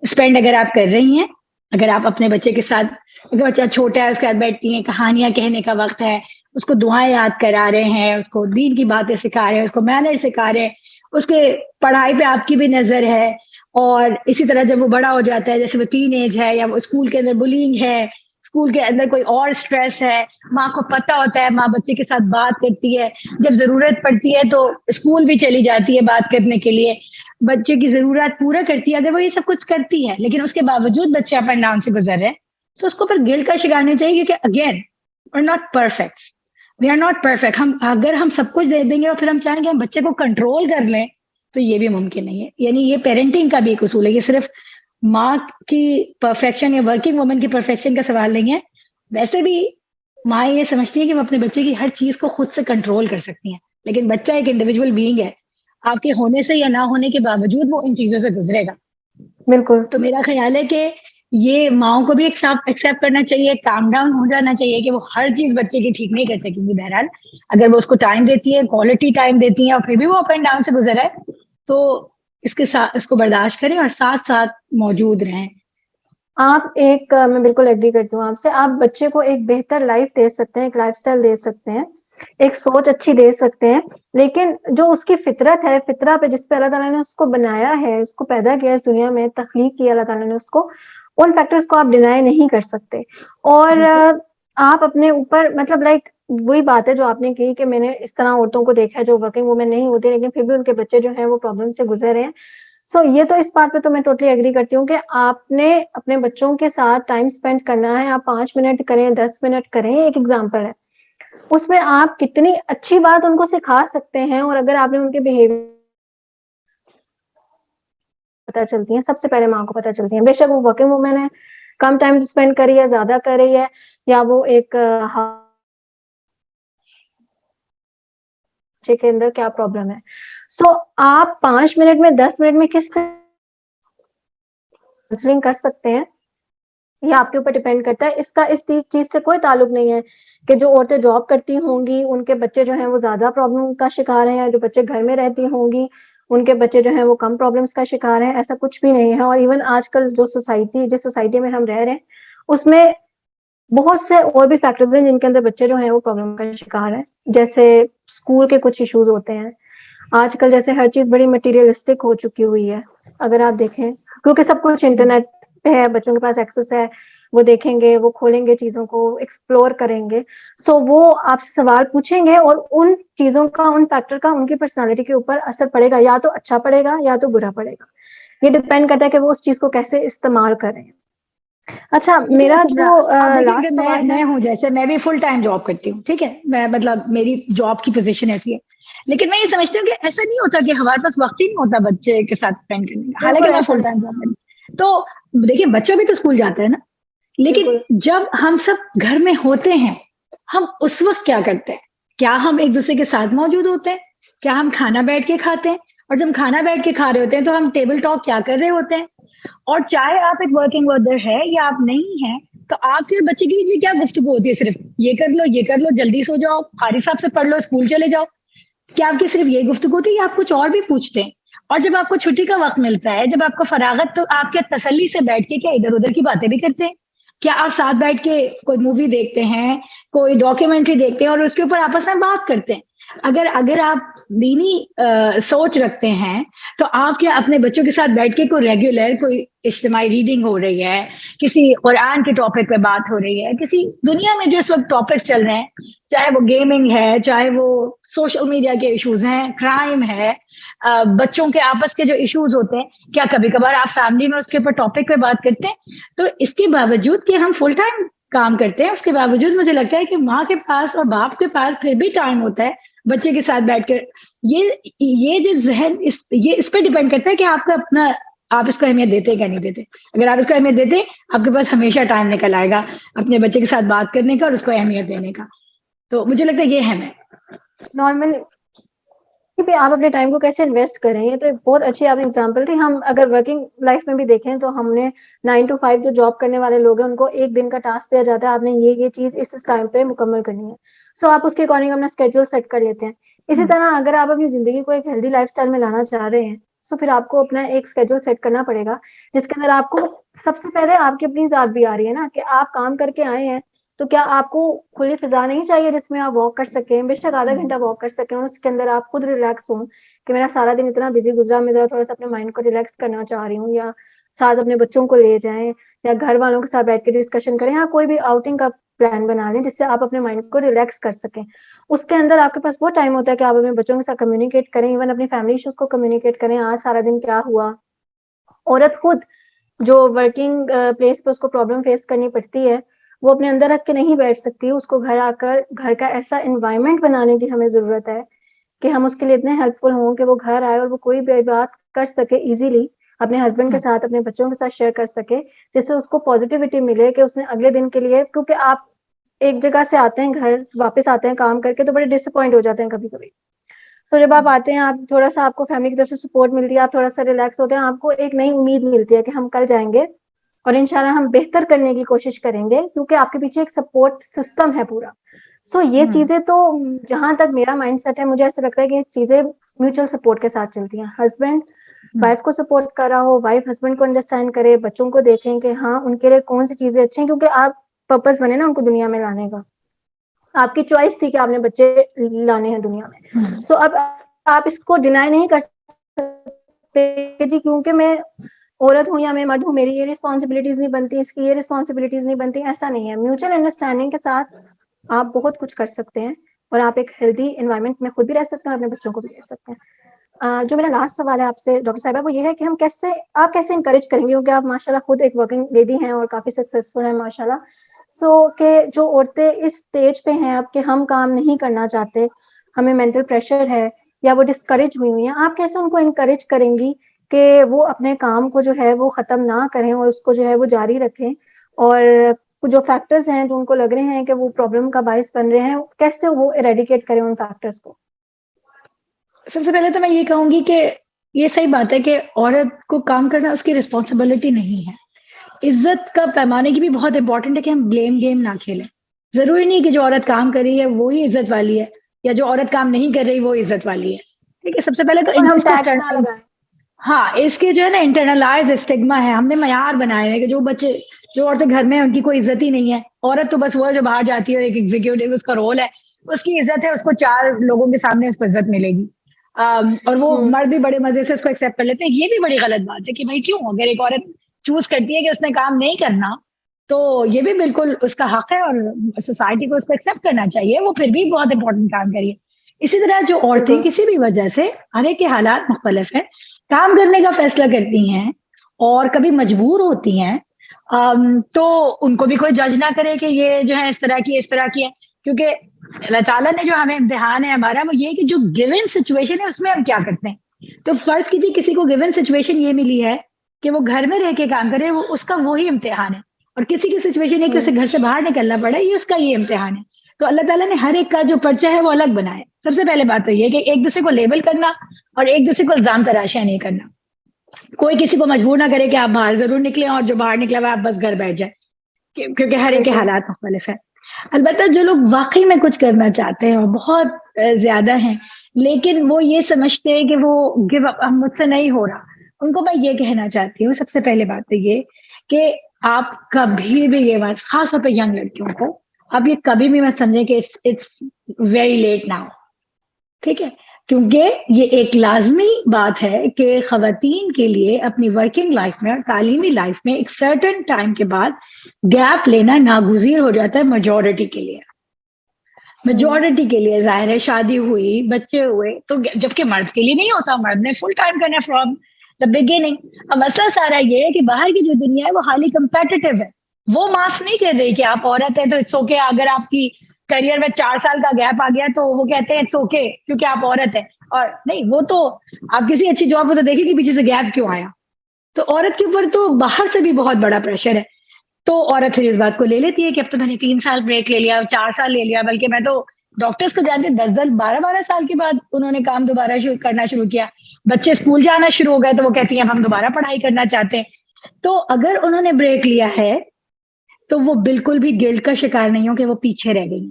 स्पेंड अगर आप कर रही हैं, अगर आप अपने बच्चे के साथ, अगर बच्चा छोटा है उसके साथ बैठती हैं, कहानियां कहने का वक्त है, उसको दुआएं याद करा रहे हैं, उसको दीन की बातें सिखा रहे हैं, उसको मैनर सिखा रहे हैं, उसके पढ़ाई पे आपकी भी नजर है। और इसी तरह जब वो बड़ा हो जाता है, जैसे वो टीन एज है या वो स्कूल के अंदर बुलिंग है, स्कूल के अंदर कोई और स्ट्रेस है, माँ को पता होता है, माँ बच्चे के साथ बात करती है, जब जरूरत पड़ती है तो स्कूल भी चली जाती है बात करने के लिए, बच्चे की जरूरत पूरा करती है। अगर वो ये सब कुछ करती है लेकिन उसके बावजूद बच्चे अप एंड डाउन से गुजर रहे हैं, तो उसको फिर गिल्ट का शिकार नहीं चाहिए, क्योंकि again we are not perfect, we are not perfect. हम अगर हम सब कुछ दे देंगे और फिर हम चाहेंगे हम बच्चे को कंट्रोल कर लें, तो ये भी मुमकिन नहीं है। यानी ये पेरेंटिंग का भी एक उसूल है, ये सिर्फ माँ की परफेक्शन या वर्किंग वुमन की परफेक्शन का सवाल नहीं है। वैसे भी माँ ये समझती है कि वो अपने बच्चे की हर चीज को खुद से कंट्रोल कर सकती हैं, लेकिन बच्चा एक इंडिविजुअल बीइंग है, आपके होने से या ना होने के बावजूद वो इन चीजों से गुजरेगा। बिल्कुल। तो मेरा ख्याल है कि ये माओ को भी एक्सेप्ट करना चाहिए, काम डाउन हो जाना चाहिए कि वो हर चीज बच्चे की ठीक नहीं कर सकेंगी। बहरहाल अगर वो उसको टाइम देती है, क्वालिटी टाइम देती है, और फिर भी वो अप एंड डाउन से गुजरा है, तो इसके साथ इसको बर्दाश्त करें और साथ साथ मौजूद रहें। आप एक मैं बिल्कुल एग्री करती हूँ आपसे, आप बच्चे को एक बेहतर लाइफ दे सकते हैं, एक लाइफस्टाइल दे सकते हैं, एक सोच अच्छी दे सकते हैं, लेकिन जो उसकी फितरत है, फितरा पे जिस पे अल्लाह ताला ने उसको बनाया है, उसको पैदा किया इस दुनिया में, तख्लीक किया अल्लाह ताला ने उसको, उन फैक्टर्स को आप डिनाई नहीं कर सकते। और आप अपने ऊपर मतलब लाइक वही बात है जो आपने कही कि मैंने इस तरह औरतों को देखा है जो वर्किंग वुमेन नहीं होती लेकिन फिर भी उनके बच्चे जो हैं वो प्रॉब्लम से गुजर रहे हैं। सो ये तो इस बात पे तो मैं टोटली एग्री करती हूँ कि आपने अपने बच्चों के साथ टाइम स्पेंड करना है, आप 5 मिनट करें, 10 मिनट करें, एक एग्जाम्पल है। उसमें आप कितनी अच्छी बात उनको सिखा सकते हैं, और अगर आपने उनके बिहेवियर पता चलती है, सबसे पहले माँ को पता चलती है, बेशक वो वर्किंग वुमेन है, कम टाइम स्पेंड कर रही है, ज्यादा कर रही है, या वो एक बच्चे के अंदर क्या प्रॉब्लम है। सो आप 5 मिनट में 10 मिनट में किस काउंसलिंग कर सकते हैं, ये आपके ऊपर डिपेंड करता है। इसका इस चीज से कोई ताल्लुक नहीं है कि जो औरतें जॉब करती होंगी उनके बच्चे जो हैं वो ज्यादा प्रॉब्लम का शिकार हैं, जो बच्चे घर में रहती होंगी उनके बच्चे जो हैं वो कम प्रॉब्लम्स का शिकार हैं, ऐसा कुछ भी नहीं है। और इवन आजकल जो सोसाइटी जिस सोसाइटी में हम रह रहे हैं उसमें बहुत से और भी फैक्टर्स हैं जिनके अंदर बच्चे जो हैं वो प्रॉब्लम का शिकार हैं, जैसे स्कूल के कुछ इश्यूज होते हैं आजकल, जैसे हर चीज बड़ी मटेरियलिस्टिक हो चुकी हुई है अगर आप देखें, क्योंकि सब कुछ इंटरनेट पे है, बच्चों के पास एक्सेस है, वो देखेंगे, वो खोलेंगे, चीजों को एक्सप्लोर करेंगे। सो वो आपसे सवाल पूछेंगे और उन चीजों का, उन फैक्टर का उनकी पर्सनालिटी के ऊपर असर पड़ेगा, या तो अच्छा पड़ेगा या तो बुरा पड़ेगा। ये डिपेंड करता है कि वो उस चीज को कैसे इस्तेमाल करें। अच्छा, मेरा जो अब देखिए कि लास्ट सवाल है, मैं हूँ, जैसे मैं भी फुल टाइम जॉब करती हूँ, ठीक है, मैं मतलब मेरी जॉब की पोजीशन ऐसी है, लेकिन मैं ये समझती हूँ कि ऐसा नहीं होता कि हमारे पास वक्त ही नहीं होता बच्चे के साथ स्पेंड करने का, हालांकि बिल्कुल मैं ऐसा फुल नहीं, टाइम जॉब करती हूँ। तो देखिए बच्चा भी तो स्कूल जाता है ना, लेकिन बिल्कुल जब हम सब घर में होते हैं, हम उस वक्त क्या करते हैं? क्या हम एक दूसरे के साथ मौजूद होते हैं? क्या हम खाना बैठ के खाते हैं? और जब खाना बैठ के खा रहे होते हैं तो हम टेबल टॉक क्या कर रहे होते हैं? और चाहे आप एक वर्किंग मदर है या आप नहीं है, तो आपके बच्चे के बीच में क्या गुफ्तगू होती है? सिर्फ ये कर लो, ये कर लो, जल्दी सो जाओ, फारिस साहब से पढ़ लो, स्कूल चले जाओ। क्या आपकी सिर्फ ये गुफ्तगू होती है या आप कुछ और भी पूछते हैं? और जब आपको छुट्टी का वक्त मिलता है, जब आपको फरागत, तो आप क्या तसल्ली से बैठ के क्या इधर उधर की बातें भी करते हैं? क्या आप साथ बैठ के कोई मूवी देखते हैं, कोई डॉक्यूमेंट्री देखते हैं और उसके ऊपर आपस में बात करते हैं? अगर अगर आप दीनी सोच रखते हैं, तो आप क्या अपने बच्चों के साथ बैठ के कोई रेगुलर कोई इज्तिमाई रीडिंग हो रही है, किसी कुरान के टॉपिक पे बात हो रही है, किसी दुनिया में जो इस वक्त टॉपिक्स चल रहे हैं, चाहे वो गेमिंग है, चाहे वो सोशल मीडिया के इश्यूज हैं, क्राइम है, बच्चों के आपस के जो इश्यूज होते हैं, क्या कभी कभार आप फैमिली में उसके ऊपर टॉपिक पे बात करते हैं? तो इसके बावजूद कि हम फुल टाइम काम करते हैं, उसके बावजूद मुझे लगता है कि माँ के पास और बाप के पास फिर भी टाइम होता है बच्चे के साथ बैठकर। ये जो जहन इस पे डिपेंड करता है कि आपका अपना, आप इसको अहमियत देते हैं क्या नहीं देते। अगर आप इसको अहमियत देते, आपके पास हमेशा टाइम निकल आएगा अपने बच्चे के साथ बात करने का और उसको अहमियत देने का। तो मुझे लगता है ये है। मैं नॉर्मली कि आप अपने टाइम को कैसे इन्वेस्ट करें, ये तो एक बहुत अच्छी आपने एग्जांपल दी। हम अगर वर्किंग लाइफ में भी देखें तो हमने 9 to 5 जो जॉब करने वाले लोग हैं उनको एक दिन का टास्क दिया जाता है, आपने ये चीज इस टाइम पे मुकम्मल करनी है। सो आप उसके अकॉर्डिंग अपना स्केड्यूल सेट कर लेते हैं। इसी तरह अगर आप अपनी जिंदगी को एक हेल्दी लाइफस्टाइल में लाना चाह रहे हैं तो फिर आपको अपना एक स्केड्यूल सेट करना पड़ेगा, जिसके अंदर आपको सबसे पहले आपकी अपनी जात भी आ रही है ना, कि आप काम करके आए हैं तो क्या आपको खुली फिजा नहीं चाहिए जिसमें आप वॉक कर सकें, बेशक आधा घंटा वॉक कर सकें और उसके अंदर आप खुद रिलैक्स हों कि मेरा सारा दिन इतना बिजी गुजरा, मैं जरा थोड़ा सा अपने माइंड को रिलैक्स करना चाह रही हूँ, या साथ अपने बच्चों को ले जाएं या घर वालों के साथ बैठ के डिस्कशन करें, या कोई भी आउटिंग का प्लान बना लें जिससे आप अपने माइंड को रिलैक्स कर सकें। उसके अंदर आपके पास वो टाइम होता है कि आप अपने बच्चों के साथ कम्युनिकेट करें, इवन अपनी फैमिली इश्यूज को कम्युनिकेट करें, आज सारा दिन क्या हुआ। औरत खुद जो वर्किंग प्लेस पे उसको प्रॉब्लम फेस करनी पड़ती है वो अपने अंदर रख के नहीं बैठ सकती, उसको घर आकर घर का ऐसा एनवायरनमेंट बनाने की हमें जरूरत है कि हम उसके लिए इतने हेल्पफुल हों कि वो घर आए और वो कोई भी बात कर सके इजीली अपने हस्बैंड के साथ, अपने बच्चों के साथ शेयर कर सके, जिससे उसको पॉजिटिविटी मिले कि उसने अगले दिन के लिए, क्योंकि आप एक जगह से आते हैं घर वापस आते हैं काम करके तो बड़े डिसअपॉइंट हो जाते हैं कभी कभी। तो जब आप आते हैं आप थोड़ा सा आपको फैमिली की तरफ से सपोर्ट मिलती है, आप थोड़ा सा रिलैक्स होते हैं, आपको एक नई उम्मीद मिलती है कि हम कल जाएंगे और इंशाल्लाह हम बेहतर करने की कोशिश करेंगे क्योंकि आपके पीछे एक सपोर्ट सिस्टम है पूरा। सो ये चीजें तो जहां तक मेरा माइंडसेट है मुझे ऐसा लगता है कि ये चीजें म्यूचुअल सपोर्ट के साथ चलती हैं। हस्बैंड वाइफ को सपोर्ट कर रहा हो, वाइफ हस्बैंड को अंडरस्टैंड करे, बच्चों को देखें कि हाँ उनके लिए कौन सी चीजें अच्छी हैं, क्योंकि आप पर्पस बने ना उनको दुनिया में लाने का, आपकी चॉइस थी कि आपने बच्चे लाने हैं दुनिया में। सो अब आप इसको डिनाई नहीं कर सकते जी क्योंकि मैं औरत हूँ या मैं मर्द हूँ मेरी ये रिस्पॉन्सिबिलिटीज नहीं बनती, इसकी ये रिस्पॉन्सिबिलिटीज नहीं बनती, ऐसा नहीं है। म्यूचुअल अंडरस्टैंडिंग के साथ आप बहुत कुछ कर सकते हैं और आप एक हेल्दी एनवायरनमेंट में खुद भी रह सकते हैं और अपने बच्चों को भी रह सकते हैं। जो मेरा लास्ट सवाल है आपसे डॉक्टर साहिबा वो ये है कि हम कैसे आप कैसे इंकरेज करेंगे, क्योंकि आप माशाल्लाह खुद एक वर्किंग लेडी हैं और काफी सक्सेसफुल हैं माशाल्लाह। सो के जो औरतें इस स्टेज पे हैं अब कि हम काम नहीं करना चाहते, हमें मेंटल प्रेशर है या वो डिस्करेज हुई हुई हैं, आप कैसे उनको इंकरेज करेंगी कि वो अपने काम को जो है वो खत्म ना करें और उसको जो है वो जारी रखें, और जो फैक्टर्स हैं जो उनको लग रहे हैं कि वो प्रॉब्लम का बायस बन रहे हैं कैसे वो इरेडिकेट करें उन फैक्टर्स को? सबसे पहले तो मैं ये कहूंगी कि ये सही बात है कि औरत को काम करना उसकी रिस्पॉन्सिबिलिटी नहीं है। इज्जत का पैमाने की भी बहुत इंपॉर्टेंट है कि हम ब्लेम गेम ना खेलें। जरूरी नहीं कि जो औरत काम कर रही है वो ही इज्जत वाली है या जो औरत काम नहीं कर रही वो इज्जत वाली है। ठीक है, सबसे पहले तो और हम इसको टैक्स ना लगाएं। हाँ, इसके जो है ना इंटरनलाइज स्टिग्मा है, हमने मयार बनाए हैं कि जो बच्चे जो औरतें घर में हैं उनकी कोई इज्जत ही नहीं है। औरत तो बस वो है जो बाहर जाती है, एक एग्जीक्यूटिव उसका रोल है, उसकी इज्जत है, उसको 4 लोगों के सामने उसको इज्जत मिलेगी। और वो मर्द भी बड़े मजे से उसको एक्सेप्ट कर लेते हैं। ये भी बड़ी गलत बात है कि भाई क्यों, अगर एक औरत चूज करती है कि उसने काम नहीं करना तो ये भी बिल्कुल उसका हक है और सोसाइटी को उसको एक्सेप्ट करना चाहिए, वो फिर भी बहुत इंपॉर्टेंट काम करिए। इसी तरह जो औरतें बिल्कुल। किसी भी वजह से, हर एक के हालात मुख्तलिफ है, काम करने का फैसला करती हैं और कभी मजबूर होती हैं, तो उनको भी कोई जज ना करे कि ये जो है इस तरह की इस तरह की है, क्योंकि अल्लाह ताला ने जो हमें इम्तिहान है हमारा वो ये है कि जो गिवन सिचुएशन है उसमें हम क्या करते हैं। तो फर्ज कीजिए किसी को गिवन सिचुएशन ये मिली है कि वो घर में रह के काम करे, वो उसका वही इम्तिहान है, और किसी की सिचुएशन है कि उसे घर से बाहर निकलना पड़ा, ये उसका ये इम्तिहान है। तो अल्लाह ताला ने हर एक का जो पर्चा है वो अलग बनाया। सबसे पहले बात तो ये कि एक दूसरे को लेबल करना और एक दूसरे को इल्जाम तराशियां नहीं करना। कोई किसी को मजबूर ना करे कि आप बाहर जरूर निकले और जो बाहर निकला हुआ आप बस घर बैठ जाए, क्योंकि हर एक के बिल्कुल। हालात मुख्तलिफ है। अलबत्ता जो लोग वाकई में कुछ करना चाहते हैं और बहुत ज्यादा हैं, लेकिन वो ये समझते हैं कि वो गिव अप मुझसे नहीं हो रहा, उनको मैं ये कहना चाहती हूँ सबसे पहले बात तो ये कि आप कभी भी ये बात, खासतौर पर यंग लड़कियों को, आप ये कभी भी मत समझें कि इट्स वेरी लेट नाउ। ठीक है, क्योंकि ये एक लाजमी बात है कि खवातीन के लिए अपनी वर्किंग लाइफ में और तालीमी लाइफ में एक सर्टेन टाइम के बाद गैप लेना नागुजीर हो जाता है मेजोरिटी के लिए। मेजोरिटी के लिए जाहिर है, शादी हुई बच्चे हुए तो, जबकि मर्द के लिए नहीं होता, मर्द ने फुल टाइम करना फ्रॉम द बिगिनिंग। अब मसला सारा ये है कि बाहर की जो दुनिया है वो हाईली कंपेटिटिव है, वो माफ नहीं कर रही कि आप औरत है तो इट्स ओके, अगर आपकी करियर में 4 साल का गैप आ गया तो वो कहते हैं इट्स ओके क्योंकि आप औरत है। और नहीं, वो तो आप किसी अच्छी जॉब में तो देखिए कि पीछे से गैप क्यों आया। तो औरत के ऊपर तो बाहर से भी बहुत बड़ा प्रेशर है। तो औरत फिर इस बात को ले लेती है कि अब तो मैंने 3 साल ब्रेक ले लिया, 4 साल ले लिया, बल्कि मैं तो डॉक्टर्स को जानते 10-10, 12-12 साल के बाद उन्होंने काम दोबारा करना शुरू किया। बच्चे स्कूल जाना शुरू हो गए तो वो कहती हैं अब हम दोबारा पढ़ाई करना चाहते हैं। तो अगर उन्होंने ब्रेक लिया है तो वो बिल्कुल भी गिल्ट का शिकार नहीं हो कि वो पीछे रह गई।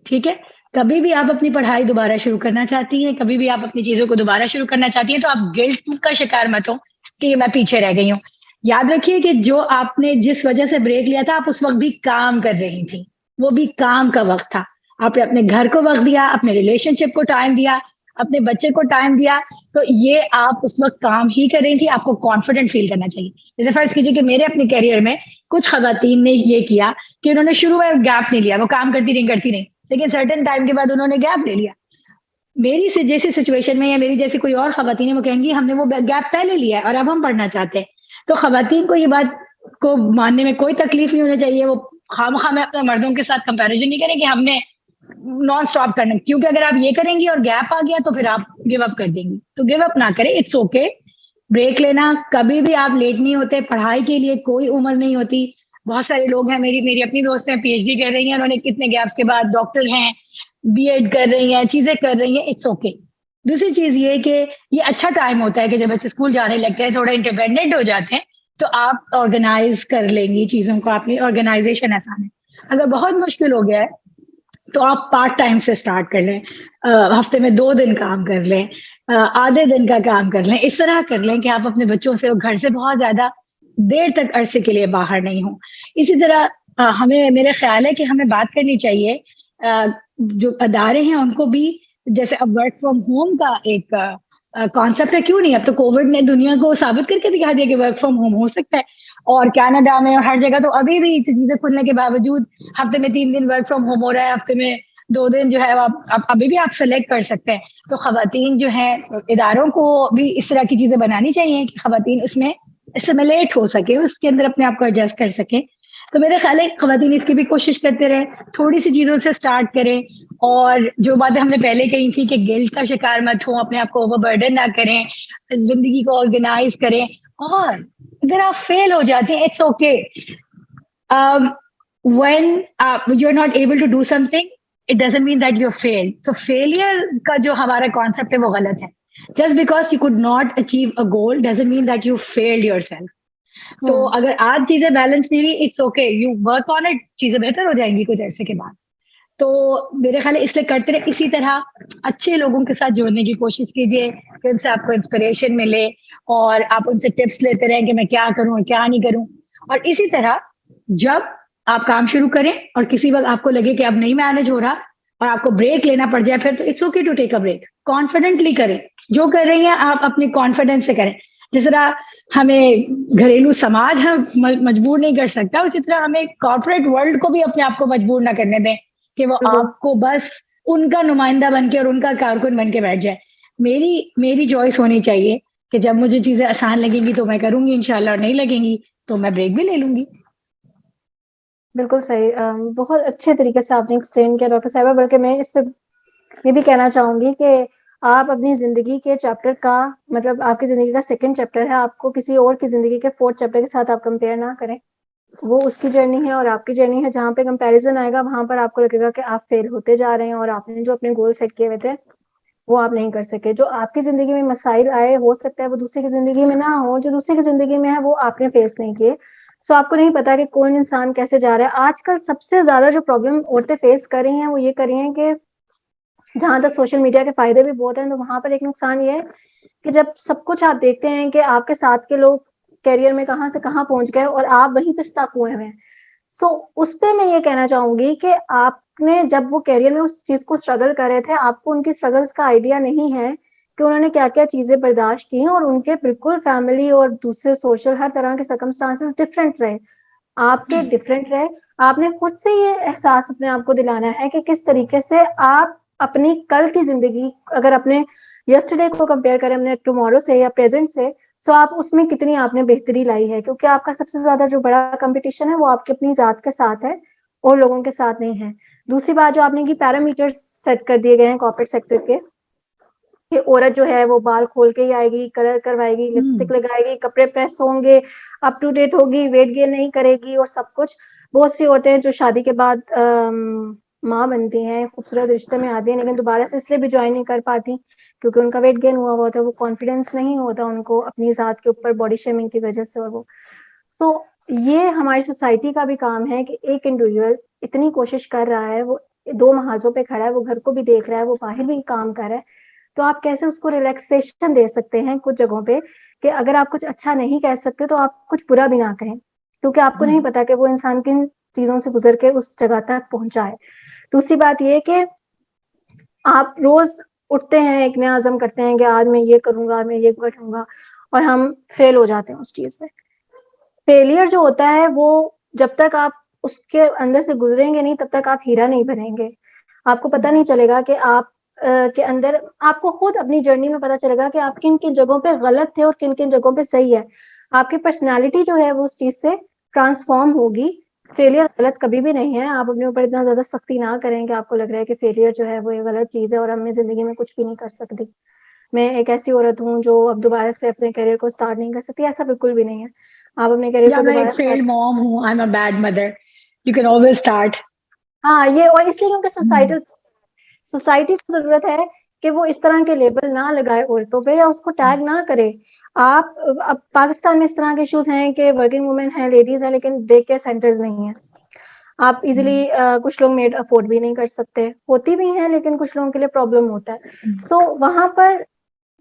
ठीक है? कभी भी आप अपनी पढ़ाई दोबारा शुरू करना चाहती हैं, कभी भी आप अपनी चीज़ों को दोबारा शुरू करना चाहती हैं, तो आप गिल्ट का शिकार मत हो कि मैं पीछे रह गई हूँ। याद रखिए कि जो आपने जिस वजह से ब्रेक लिया था, आप उस वक़्त भी काम कर रही थी। वो भी काम का वक़्त था। आपने अपने घर को वक़्त दिया, अपने रिलेशनशिप को टाइम दिया, अपने बच्चे को टाइम दिया, तो ये आप उस वक़्त काम ही कर रही थी, आपको कॉन्फिडेंट फ़ील करना चाहिए। जैसे फ़र्ज़ कीजिए कि मेरे अपने करियर में कुछ ख़वातीन ने ये किया कि उन्होंने शुरू में गैप नहीं लिया, वो काम करती रहीं, लेकिन सर्टेन टाइम के बाद उन्होंने गैप ले लिया। मेरी से जैसी सिचुएशन में या मेरी जैसी कोई और ख़वातीन है, वो कहेंगी हमने वो गैप पहले लिया है और अब हम पढ़ना चाहते हैं। तो ख़वातीन को ये बात को मानने में कोई तकलीफ़ नहीं होनी चाहिए, वो खामख़ा में अपने मर्दों के साथ कंपैरिज़न नहीं करें कि हमने नॉन स्टॉप करना, क्योंकि अगर आप ये करेंगी और गैप आ गया तो फिर आप गिव अप कर देंगी। तो गिव अप ना करें, इट्स ओके। ब्रेक लेना कभी भी आप लेट नहीं होते, पढ़ाई के लिए कोई उम्र नहीं होती। बहुत सारे लोग हैं, मेरी मेरी अपनी दोस्त हैं, पीएचडी कर रही हैं, उन्होंने कितने गैप्स के बाद डॉक्टर हैं, बीएड कर रही हैं, चीजें कर रही हैं, इट्स ओके। दूसरी चीज ये कि ये अच्छा टाइम होता है कि जब बच्चे स्कूल जाने लगते हैं, थोड़ा इंडिपेंडेंट हो जाते हैं, तो आप ऑर्गेनाइज कर लेंगी चीजों को, आपकी ऑर्गेनाइजेशन आसान है। अगर बहुत मुश्किल हो गया है तो आप पार्ट टाइम से स्टार्ट कर लें, हफ्ते में 2 दिन काम कर लें, आधे दिन का काम कर लें, इस तरह कर लें कि आप अपने बच्चों से और घर से बहुत ज्यादा देर तक अरसे के लिए बाहर नहीं हो। इसी तरह हमें, मेरा ख्याल है कि हमें बात करनी चाहिए जो अदारे हैं उनको भी, जैसे अब वर्क फ्रॉम होम का एक कॉन्सेप्ट है, क्यों नहीं, अब तो कोविड ने दुनिया को साबित करके दिखा दिया कि वर्क फ्रॉम होम हो सकता है। और कनाडा में और हर जगह तो अभी भी चीजें खुलने के बावजूद हफ्ते में 3 दिन वर्क फ्रॉम होम हो रहा है, हफ्ते में 2 दिन जो है आप अभी भी आप सेलेक्ट कर सकते हैं। तो खवातीन जो है, इदारों को भी इस तरह की चीजें बनानी चाहिए कि खवातीन उसमें सिमुलेट हो सके, उसके अंदर अपने आप को एडजस्ट कर सके। तो मेरा ख्याल है खवातीन इसकी भी कोशिश करते रहे, थोड़ी सी चीजों से स्टार्ट करें, और जो बातें हमने पहले कही थी कि गिल्ट का शिकार मत हो, अपने आप को ओवरबर्डन ना करें, जिंदगी को ऑर्गेनाइज करें। और अगर आप फेल हो जाते हैं, it's okay. when you're not able to do something, it doesn't mean that you're failed. So failure का जो हमारा concept है वो गलत है। Just because you could not achieve a goal doesn't mean that you failed yourself. तो अगर आज चीजें बैलेंस नहीं हुई, it's okay, you work on it, चीजें बेहतर हो जाएंगी कुछ ऐसे के बाद। तो मेरे ख्याल है इसलिए करते रहे, इसी तरह अच्छे लोगों के साथ जोड़ने की कोशिश कीजिए कि उनसे आपको इंस्पिरेशन मिले और आप उनसे टिप्स लेते रहें कि मैं क्या करूं और क्या नहीं करूं। और इसी तरह जब आप काम शुरू करें और किसी वक्त आपको लगे कि अब नहीं मैनेज हो रहा और आपको ब्रेक लेना पड़ जाए, फिर तो it's okay to take a break. Confidently करें, जो कर रही हैं आप अपने कॉन्फिडेंस से करें। जिस तरह हमें घरेलू समाज मजबूर नहीं कर सकता, उसी तरह हमें कॉर्पोरेट वर्ल्ड को भी अपने आप को मजबूर ना करने दें कि वो आपको बस उनका नुमाइंदा बन के और उनका कारकुन बन के बैठ जाए। मेरी चॉइस होनी चाहिए कि जब मुझे चीजें आसान लगेंगी तो मैं करूंगी इंशाल्लाह, और नहीं लगेंगी तो मैं ब्रेक भी ले लूंगी। बिल्कुल सही। बहुत अच्छे तरीके से आपने एक्सप्लेन किया डॉक्टर साहिबा। बल्कि मैं इस पे ये भी कहना चाहूंगी कि आप अपनी जिंदगी के चैप्टर का, मतलब आपकी जिंदगी का सेकंड चैप्टर है, आपको किसी और की जिंदगी के फोर्थ चैप्टर के साथ आप कंपेयर ना करें। वो उसकी जर्नी है और आपकी जर्नी है। जहाँ पे कंपैरिजन आएगा वहां पर आपको लगेगा कि आप फेल होते जा रहे हैं और आपने जो अपने गोल सेट किए हुए थे वो आप नहीं कर सके। जो आपकी जिंदगी में मसाइल आए, हो सकता है वो दूसरे की जिंदगी में ना हो, जो दूसरे की जिंदगी में है वो आपने फेस नहीं किए। सो आपको नहीं पता कि कौन इंसान कैसे जा रहा है। आजकल सबसे ज्यादा जो प्रॉब्लम औरतें फेस कर रही हैं वो ये कर रही हैं कि जहां तक सोशल मीडिया के फायदे भी बहुत हैं, तो वहां पर एक नुकसान ये है कि जब सब कुछ आप देखते हैं कि आपके साथ के लोग करियर में कहाँ से कहाँ पहुंच गए और आप वहीं पे स्टक हुए हैं। सो उस पे मैं ये कहना चाहूंगी कि आपने जब वो करियर में उस चीज को स्ट्रगल कर रहे थे, आपको उनकी स्ट्रगल्स का आइडिया नहीं है कि उन्होंने क्या क्या चीजें बर्दाश्त की हैं, और उनके बिल्कुल फैमिली और दूसरे सोशल हर तरह के सर्कमस्टांसेस डिफरेंट रहे, आपके डिफरेंट रहे। आपने खुद से ये एहसास अपने आप को दिलाना है कि किस तरीके से आप अपनी कल की जिंदगी, अगर अपने यस्टरडे को कंपेयर करें अपने टुमारो से या प्रेजेंट से, सो आप उसमें कितनी आपने बेहतरी लाई है। क्योंकि आपका सबसे ज्यादा जो बड़ा कंपटीशन है वो आपकी अपनी जात के साथ है और लोगों के साथ नहीं है। दूसरी बात जो आपने की पैरामीटर्स सेट कर दिए गए हैं कॉर्पोरेट सेक्टर के, कि औरत जो है वो बाल खोल के ही आएगी, कलर करवाएगी, लिपस्टिक लगाएगी, कपड़े प्रेस होंगे, अप टू डेट होगी, वेट गेन नहीं करेगी और सब कुछ। बहुत सी औरतें जो शादी के बाद माँ बनती हैं, खूबसूरत रिश्ते में आती हैं, लेकिन दोबारा से इसलिए भी ज्वाइन नहीं कर पाती क्योंकि उनका वेट गेन हुआ होता है, वो कॉन्फिडेंस नहीं होता उनको अपनी ज़ात के ऊपर बॉडी शेमिंग की वजह से। और वो सो ये हमारी सोसाइटी का भी काम है कि एक इंडिविजुअल इतनी कोशिश कर रहा है, वो 2 महाज़ों पे खड़ा है, वो घर को भी देख रहा है, वो बाहर भी काम कर रहा है, तो आप कैसे उसको रिलैक्सेशन दे सकते हैं कुछ जगहों पे कि अगर आप कुछ अच्छा नहीं कह सकते तो आप कुछ बुरा भी ना कहें, क्योंकि आपको नहीं पता कि वो इंसान किन चीज़ों से गुज़र के उस जगह तक पहुँचा है। दूसरी बात ये कि आप रोज़ उठते हैं, एक नया अज़्म करते हैं कि आज मैं ये करूँगा, आज मैं ये करूँगा, और हम फेल हो जाते हैं उस चीज़ में। फेलियर जो होता है वो जब तक आप उसके अंदर से गुजरेंगे नहीं, तब तक आप हीरा नहीं बनेंगे। आपको पता नहीं चलेगा कि आप के अंदर आपको खुद अपनी जर्नी में पता चलेगा कि आप किन-किन जगहों पे गलत थे और किन-किन जगहों पे सही है। आपकी पर्सनैलिटी जो है वो उस चीज़ से ट्रांसफ़ॉर्म होगी। फेलियर गलत कभी भी नहीं है। आप अपने ऊपर इतना ज़्यादा सख्ती ना करें कि आपको लग रहा है कि फेलियर जो है वो एक गलत चीज़ है और अब मैं ज़िंदगी में कुछ भी नहीं कर सकती। मैं एक ऐसी औरत हूँ जो अब दोबारा से अपने करियर को स्टार्ट नहीं कर सकती, ऐसा बिल्कुल भी नहीं है। आप अपने करियर या को मैं दोबारा एक स्टार्ट फेल्ड कर सकते मॉम हूँ, I am a bad mother, you can always start. हाँ, ये और इसलिए क्योंकि सोसाइटी को ज़रूरत है कि वो इस तरह के लेबल ना लगाए औरतों पे या उसको टैग ना करे। आप अब पाकिस्तान में इस तरह के इश्यूज़ हैं कि वर्किंग वुमेन हैं, लेडीज़ हैं, लेकिन डे केयर सेंटर्स नहीं हैं। आप इज़िली कुछ लोग मेड अफ़ोर्ड भी नहीं कर सकते। होती भी हैं, लेकिन कुछ लोगों के लिए प्रॉब्लम होता है। सो वहाँ पर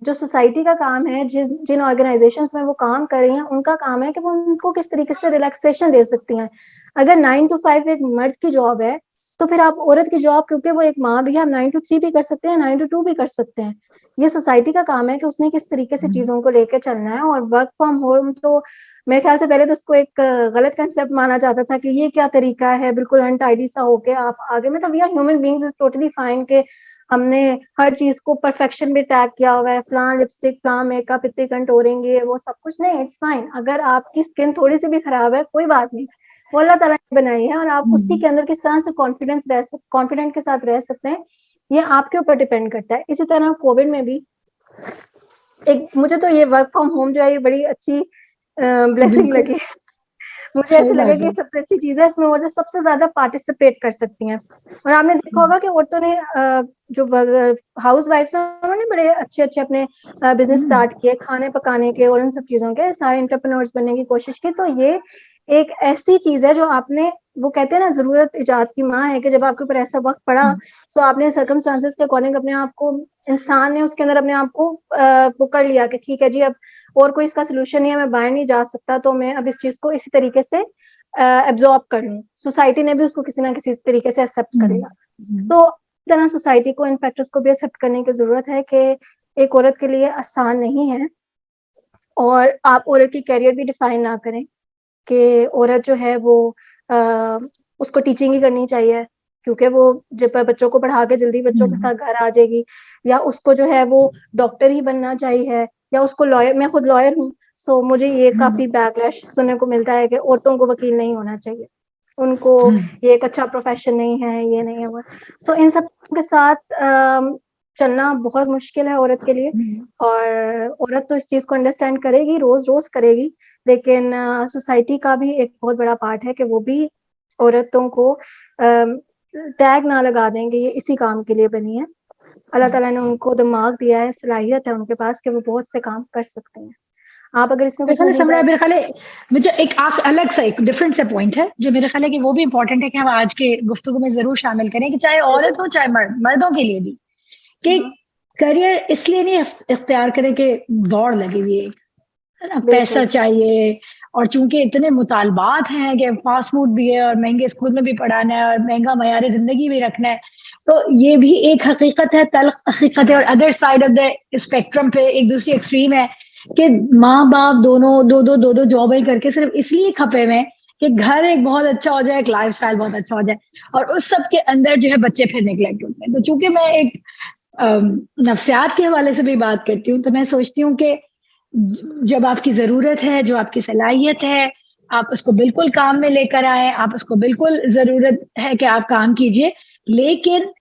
जो सोसाइटी का काम है, जिन ऑर्गेनाइजेशंस में वो काम कर रही हैं, उनका काम है कि वो उनको किस तरीके से रिलैक्सेशन दे सकती हैं। अगर 9 टू 5 एक मर्द की जॉब है, तो फिर आप औरत की जॉब, क्योंकि वो एक माँ भी है, आप 9 टू 3 भी कर सकते हैं, 9 टू 2 भी कर सकते हैं। ये सोसाइटी का काम है कि उसने किस तरीके से चीज़ों को लेके चलना है। और वर्क फ्रॉम होम तो मेरे ख्याल से पहले तो उसको एक गलत कांसेप्ट माना जाता था कि ये क्या तरीका है, बिल्कुल अनटाइडी सा होके आप आगे, मतलब we are human beings, is totally fine कि हमने हर चीज़ को परफेक्शन में टैग किया हुआ है, फलां लिपस्टिक, फलां मेकअप, इतनी कंटूरिंग, ये वो सब कुछ नहीं, इट्स फाइन। अगर आपकी स्किन थोड़ी-सी भी खराब है, कोई बात नहीं, वो अल्लाह ताला ने बनाई है और आप उसी के अंदर किस तरह से कॉन्फिडेंट के साथ रह सकते हैं, ये आपके ऊपर डिपेंड करता है। इसी तरह कोविड में भी एक मुझे तो ये वर्क फ्रॉम होम जो है ये बड़ी अच्छी ब्लेसिंग बिल्कुल लगी। मुझे सही ऐसे लगा बात कि ये है। सबसे अच्छी चीज़ है, इसमें औरतें सबसे ज़्यादा पार्टिसिपेट कर सकती हैं। और आपने देखा होगा कि औरतों ने जो हाउसवाइफ्स हैं, उन्होंने बड़े अच्छे-अच्छे अपने बिज़नेस स्टार्ट किए, खाने पकाने के और इन सब चीज़ों के, सारे एंटरप्रेन्योर्स बनने की कोशिश की। तो ये एक ऐसी चीज़ है जो आपने, वो कहते हैं ना, ज़रूरत इजाद की माँ है, कि जब आपके ऊपर ऐसा वक़्त पड़ा, तो आपने सर्कमस्टेंसेस के अकॉर्डिंग अपने आप को, इंसान ने उसके अंदर अपने आप को वो कर लिया कि ठीक है जी, अब और कोई इसका सॉल्यूशन नहीं है, मैं बाहर नहीं जा सकता, तो मैं अब इस चीज़ को इसी तरीके से एब्ज़ॉर्ब कर लूँ। सोसाइटी ने भी उसको किसी न किसी तरीके से एक्सेप्ट कर लिया। तो इस तरह सोसाइटी को, इन फैक्टर्स को भी एक्सेप्ट करने की ज़रूरत है कि एक औरत के लिए आसान नहीं है, और आप औरत की करियर भी डिफाइन ना करें कि औरत जो है वो अ, उसको टीचिंग ही करनी चाहिए, क्योंकि वो जब बच्चों को पढ़ा के जल्दी बच्चों के साथ घर आ जाएगी, या उसको जो है वो डॉक्टर ही बनना चाहिए, या उसको लॉयर, मैं खुद लॉयर हूँ, सो मुझे ये काफ़ी बैकलैश सुनने को मिलता है कि औरतों को वकील नहीं होना चाहिए, उनको ये एक अच्छा प्रोफेशन नहीं है, ये नहीं है वो। सो इन सब के साथ चलना बहुत मुश्किल है औरत के लिए, और औरत तो इस चीज़ को अंडरस्टैंड करेगी, रोज़-रोज़ करेगी, लेकिन सोसाइटी का भी एक बहुत बड़ा पार्ट है कि वो भी औरतों को टैग ना लगा दें कि ये इसी काम के लिए बनी है। अल्लाह ताला ने उनको दिमाग दिया है, सलाहियत है उनके पास कि वो बहुत से काम कर सकते हैं। आप अगर इसमें मेरे कुछ ख्याल है मज़ीद समरा, ऐड मेरे ख्याल है मुझे एक अलग सा एक डिफरेंट सा पॉइंट है जो मेरे ख्याल है कि वो भी इम्पोर्टेंट है कि हम आज के गुफ्तगू में जरूर शामिल करें, कि चाहे बिल्कुल। औरत हो चाहे मर्द, मर्दों के लिए भी, कि हुँ, करियर इसलिए नहीं इख्तियार करें कि दौड़ लगी हुई है, है ना, पैसा बिल्कुल, चाहिए, और चूंकि इतने मुतालबात हैं कि फास्ट फूड भी है और महंगे स्कूल में भी पढ़ाना है और महंगा मयार जिंदगी भी रखना है, तो ये भी एक हकीकत है, तल्ख हकीकत है। और other side of the spectrum पे एक दूसरी एक्सट्रीम है कि माँ बाप दोनों दो दो जॉबें करके सिर्फ इसलिए खपे हुए हैं कि घर एक बहुत अच्छा हो जाए, एक लाइफ स्टाइल बहुत अच्छा हो जाए, और उस सब के अंदर जो है बच्चे फिर निगलेक्ट होते हैं। तो चूंकि मैं एक नफ्सियात के हवाले से भी बात करती हूँ, तो मैं सोचती हूँ कि जब आपकी जरूरत है, जो आपकी सलाहियत है, आप उसको बिल्कुल काम में लेकर आए, आप उसको बिल्कुल जरूरत है कि आप काम कीजिए, लेकिन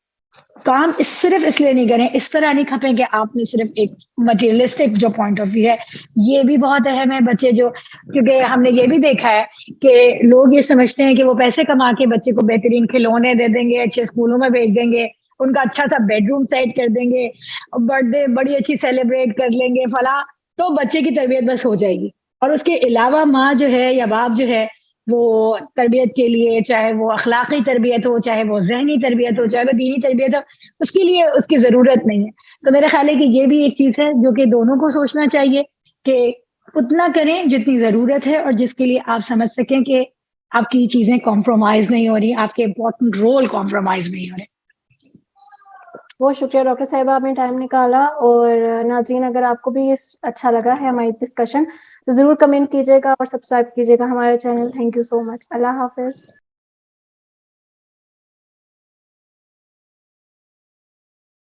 काम सिर्फ इसलिए नहीं करें, इस तरह नहीं खपें कि आपने सिर्फ एक मटेरियलिस्टिक जो पॉइंट ऑफ व्यू है, ये भी बहुत अहम है बच्चे जो, क्योंकि हमने ये भी देखा है कि लोग ये समझते हैं कि वो पैसे कमा के बच्चे को बेहतरीन खिलौने दे देंगे, अच्छे स्कूलों में भेज देंगे, उनका अच्छा सा बेडरूम सेट कर देंगे, बर्थडे बड़ी अच्छी सेलिब्रेट कर लेंगे फला, तो बच्चे की तरबियत बस हो जाएगी। और उसके अलावा माँ जो है या बाप जो है, वो तरबियत के लिए, चाहे वो अखलाकी तरबियत हो, चाहे वो ज़हनी तरबियत हो, चाहे वो दीनी तरबियत हो, उसके लिए उसकी ज़रूरत नहीं है। तो मेरा ख़्याल है कि ये भी एक चीज़ है जो कि दोनों को सोचना चाहिए कि उतना करें जितनी ज़रूरत है और जिसके लिए आप समझ सकें कि आपकी चीज़ें कॉम्प्रोमाइज़ नहीं हो रही, आपके इम्पोर्टेंट रोल कॉम्प्रोमाइज़ नहीं हो रहे। बहुत शुक्रिया डॉक्टर साहिबा, आपने टाइम निकाला। और नाज़रीन, अगर आपको भी ये अच्छा लगा है हमारी डिस्कशन, तो ज़रूर कमेंट कीजिएगा और सब्सक्राइब कीजिएगा हमारे channel. Thank you so much. अल्लाह हाफ़िज़।